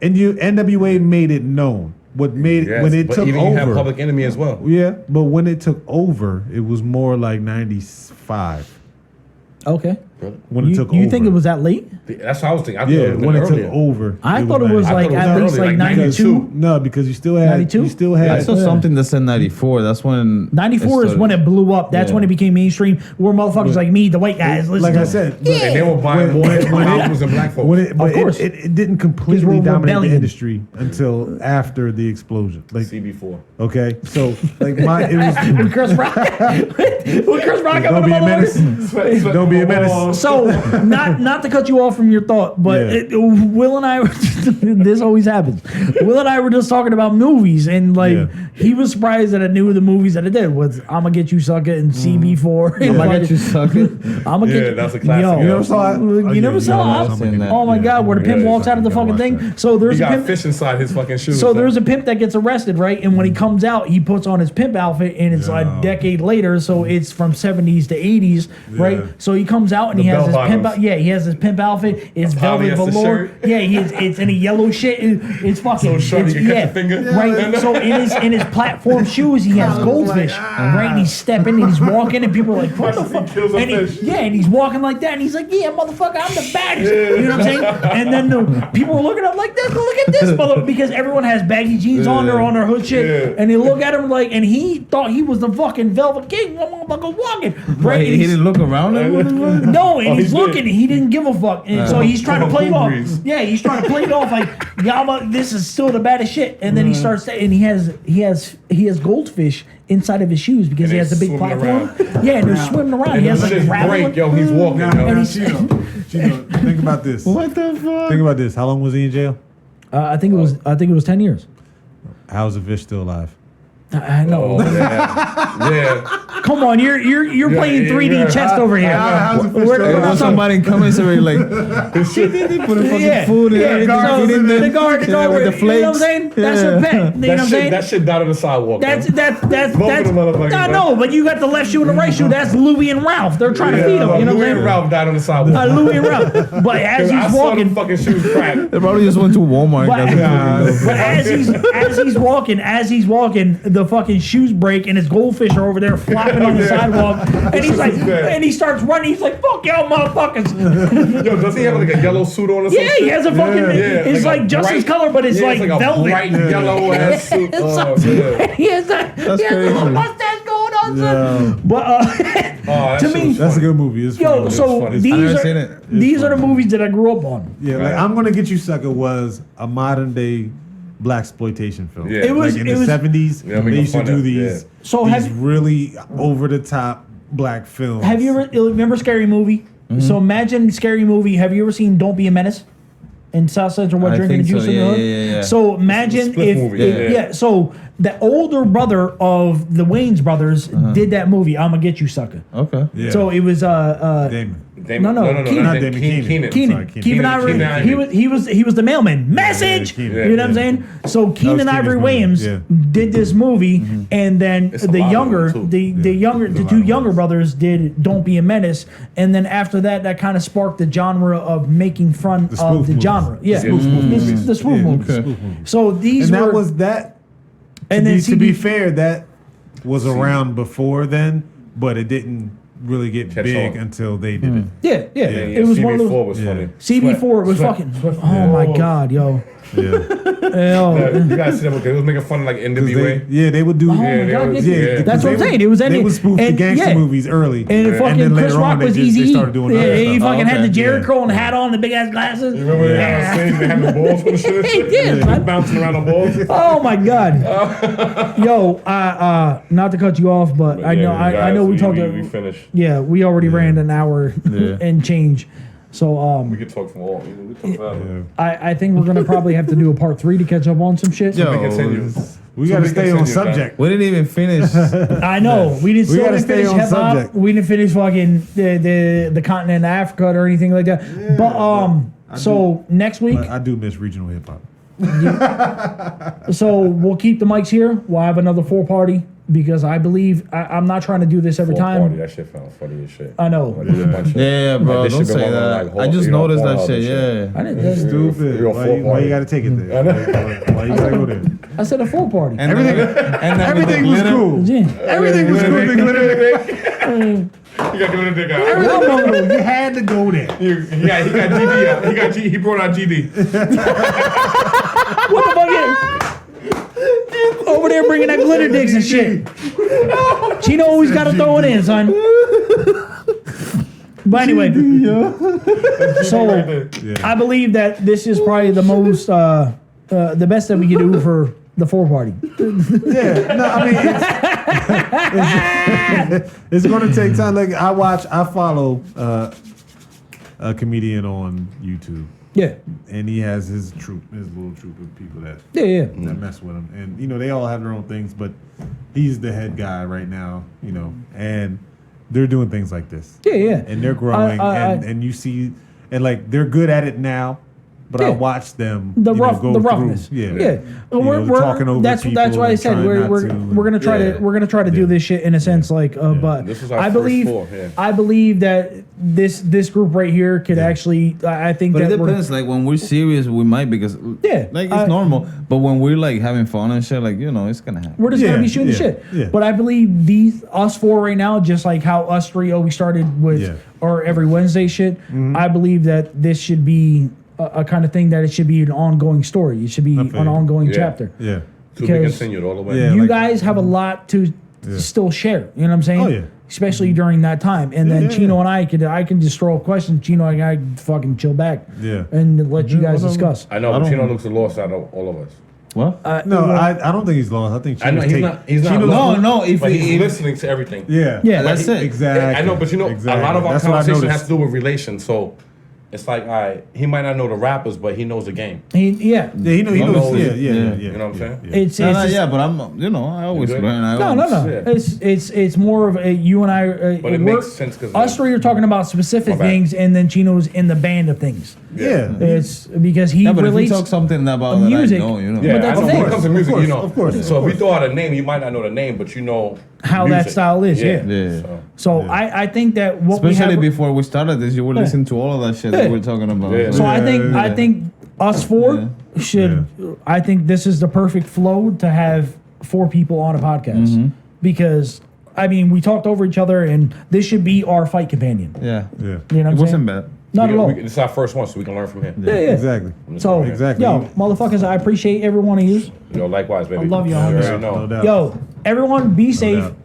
and NWA made it known. What made Yes, when it but took even you have over. Public Enemy as well. Yeah, but when it took over, it was more like '95. okay. When it You, took you over. think it was that late? That's what I was thinking. I thought Yeah, it was when it earlier. took over. I thought it was 90. like thought it was at least early, like like 92. No, because you still had 92? you still had I saw something that said 94. That's when 94 it is when it blew up. That's Yeah. when it became mainstream. Where motherfuckers like me, the white guys, listen like to I it. said. Yeah. And they were buying more albums than black folks. When it, but Of course. it didn't completely we're dominate rebellion. the industry until after the explosion. Like CB4. okay, so like my it was With Chris Rock. With Chris Rock don't coming be a up menace. Don't be a menace. So not to cut you off from your thought, but Yeah. Will and I, this always happens. Will and I were just talking about movies, and like Yeah. he was surprised that I knew the movies that I did was "I'ma Get You Sucker" and CB4. I'm gonna get you sucker. I'ma Yeah, get you. that's a classic. Yo, You never saw it? You Oh, yeah, never saw yeah, it? I've seen that. Oh my Yeah. God, where the pimp Yeah, walks out of the you gotta fucking watch thing. that. So there's He a got pimp. fish inside his fucking shoes. So there's a pimp that gets arrested, right? And when he comes out, he puts on his pimp outfit, and it's a decade later, so it's from 70s to 80s, right? Yeah. So he comes out and The he has his bell pimp bottoms. out. Yeah, he has his pimp outfit. It's velvet polyester velour. shirt. Yeah, it's in a yellow shit. It's fucking. So short it's, you can cut your finger. right. So in his platform shoes, he has goldfish, right? And he's stepping and he's walking, and people are like, "What the fuck?" kills a And fish. and he's walking like that, and he's like, "Yeah, motherfucker, I'm the baddest." You know what I'm saying? And then the people are looking up like this. Look at this mother, because everyone has baggy jeans on their hood shit, Yeah. and they look at him like, and he thought he was the fucking Velvet King, motherfucker walking, right? He And he's- didn't look around him. What the fuck? no, and Oh, he's he looking. did. He didn't give a fuck, and so he's trying to play it Cool off. breeze. Yeah, he's trying to play it off like, "Yama, this is still the baddest shit." And then he starts, and he has goldfish inside of his shoes because And he has the they're big swimming platform. Yeah, and they're swimming around. And He has them like shits gravel. break, yo. He's walking, Now, yo. And he's- Chino, think about this. What the fuck? Think about this. How long was he in jail? I think it was 10 years. How's the fish still alive? I know. Oh, yeah. Yeah. Come on, you're playing 3D yeah. chest over here. How's the fish We're- still we're There not was talking- somebody in comments already like, shit, they put a fucking Yeah, food in yeah, everything. so Get in there. the guard, Yeah, with the you know what I'm flakes. saying? That's Yeah. a pet. You know what I'm saying? That shit died on the sidewalk. That's yo. that's Both of that's. them motherfuckers, I bro. know, but you got the left shoe and the right shoe. That's Louis and Ralph. They're trying to feed him. You know what Louis I'm and saying? Ralph died on the sidewalk. Louis and Ralph. But as I he's saw them walking, fucking shoes crack. They probably just went to Walmart. But, and got some food. but as he's walking, the fucking shoes break and his goldfish are over there flopping on the sidewalk, and he's like, and he starts running. He's like, "Fuck y'all, motherfuckers!" Yo, does he have like a yellow suit on or something? Yeah, he has a fucking. It's like a just his bright- color, but it's yeah, like a velvet. bright yellow ass suit. Oh, yeah. He has a That's he has a little crazy. mustache going on, Yeah. son. But Oh, that To shit me- was That's a funny. good movie. It's yo, funny. so funny. I've these never are seen it. these are the movies that I grew up on. Yeah, like I'm Gonna Get You Sucker was a modern day black exploitation film. Yeah. It was- like in it the was- 70s. Yeah, we they can used to find do that, these, yeah. So these have- really over the top black films. Have you ever remember Scary Movie? Mm-hmm. So imagine Scary Movie. Have you ever seen Don't Be a Menace? In South Central, what I drinking the think juice so, in the yeah, hood? yeah, yeah. So imagine Split if movie, yeah. So the older brother of the Wayans brothers did that movie. I'ma Get You, Sucker. Okay. Yeah. So it was Damon. Damon, No, Keenan. Not Damon, Keenan. Keenan. Sorry, Keenan. Keenan Ivory. Keenan Ivory. He was the mailman. Message. Keenan. You know what I'm Yeah. saying? So Keenan Keenan's Ivory movie, Williams yeah. did this movie, and then It's a the lot of younger, them, too. the two younger brothers did Don't Be a Menace, and then after that kind of sparked the genre of making fun The of spoof the movies. genre. Yeah, The spoof movies. the spoof Yeah, movies. the spoof movies. So these And were that was that. and then To be CB fair, that was around before then, but it didn't really get Catch big on. until they did it. yeah. It was one of those. CB4 was Yeah. funny. CB4 was Sweat. fucking. Sweat. Oh my god, yo. You guys see that? They was making fun of like NWA. They would do. Oh my God, yeah. that's what I'm saying. It was they would spoof the gangster movies early, and fucking then Chris later Rock on was they easy. started doing Yeah, other he stuff. fucking had the Jerry Yeah. curl and the hat on, the big ass glasses. You remember that scene? They had the balls for the shit. He did, man. Bouncing around the balls. Oh my God. Yo, not to cut you off, but I know we talked. We finished. Yeah, we already ran an hour and change. So We could talk from all. We talk about I think we're gonna probably have to do a part 3 to catch up on some shit. Yo, we continue. We got to stay on subject. we didn't even finish. I know we didn't. We Still gotta didn't stay finish on hip hop. subject. We didn't finish fucking the continent of Africa or anything like that. Yeah, but so next week, But I do miss regional hip hop. so we'll keep the mics here. We'll have another 4 party because I believe I'm not trying to do this every time. Party, that shit sounds funny as shit. I know. Like, there's a bunch of- Yeah, bro, like, this don't shit been say going on, that. like, whole- I just you know, noticed that Pornhub shit. and Yeah. I didn't. Stupid. Real Why full you party. got to take it there? Why you got to go there? I said a 4 party. And Everything- and then Everything was cool. Yeah. Everything was cool. You got to get the dick out. You had to go there. He got GD out. He brought out GD. What the fuck is over there bringing that glitter dicks and shit? Chino always got to throw it in, son. But anyway, so I believe that this is probably the most, the best that we can do for the 4 party. Yeah, no, I mean, it's going to take time. Like I follow a comedian on YouTube, Yeah, and he has his little troop of people that yeah. mess with him, and they all have their own things, but he's the head guy right now, and they're doing things like this, Yeah. and they're growing, and you see, and like they're good at it now. But I Yeah. watch them The go roughness. through. Yeah. Well, we're talking over that's people why I and said trying we're not to. gonna try to we're gonna try to do this shit in a sense like but This is our I first believe 4, yeah. I believe that this group right here could actually I think But that it depends. Like when we're serious, we might because Yeah, like it's normal. But when we're like having fun and shit, like it's gonna happen. we're just gonna be shooting the Yeah, shit. yeah. But I believe us 4 right now, just like how us 3 always started with Yeah. or every Wednesday shit. I believe that this should be a kind of thing that it should be an ongoing story. It should be I an feel you. ongoing Yeah. chapter. Yeah. To be Because- continued all the way. Yeah. You like- guys have a lot to still share. You know what I'm saying? Oh, yeah. Especially during that time. And then yeah, Chino yeah. and I can just throw a question. Chino and I fucking chill back. Yeah. And let you Yeah, guys whatever. discuss. I know, but Chino looks the lost out of all of us. What? No, I don't think he's lost. I think I know he's not. He's not. Chino's- lost, No, if but he's if- listening to everything. Yeah. Yeah. That's it. Exactly. I know, but Exactly. a lot of our That's what I conversation noticed. has to do with relations. So it's like, he might not know the rappers, but he knows the game. Yeah. Yeah, he knows. knows- Yeah. You know what I'm saying? It's No, just- yeah, but I'm I always good? learn. I No, always, no. It's more of a you and I. But it makes sense because us 3 are talking about specific My bad. things, and then Chino's in the band of things. Yeah. It's because he Yeah, but if you relates. talk something about music. that I know, Yeah, But that's I know the thing. when it comes to music, course, you know. of course, So if we throw out a name, you might not know the name, but you know How that music. style is, yeah. Yeah. So I think that what Especially we have. before we started this, you were listening to all of that shit that we're talking about. Yeah. So I think us 4 should. Yeah. I think this is the perfect flow to have 4 people on a podcast because I mean we talked over each other and this should be our fight companion. Yeah. Yeah. You know what It I'm saying? wasn't bad. Not at all. This is our first one, so we can learn from him. Yeah, yeah. Exactly. So Exactly. yo, motherfuckers, I appreciate every one of you. Yo, likewise, baby. I love y'all. You No already know. No doubt. Yo, everyone, be safe, doubt.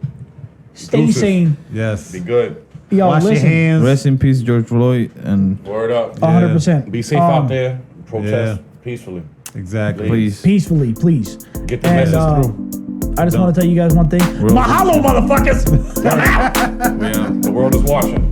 stay Deuces. sane. Yes. Be good. Yo, Wash listen, your hands. Rest in peace, George Floyd, and Word up. 100%. Be safe out there. Protest Yeah. peacefully. Exactly. please. peacefully, please. Get the And message through. I just want to tell you guys one thing. Mahalo, motherfuckers. Yeah. The world is watching.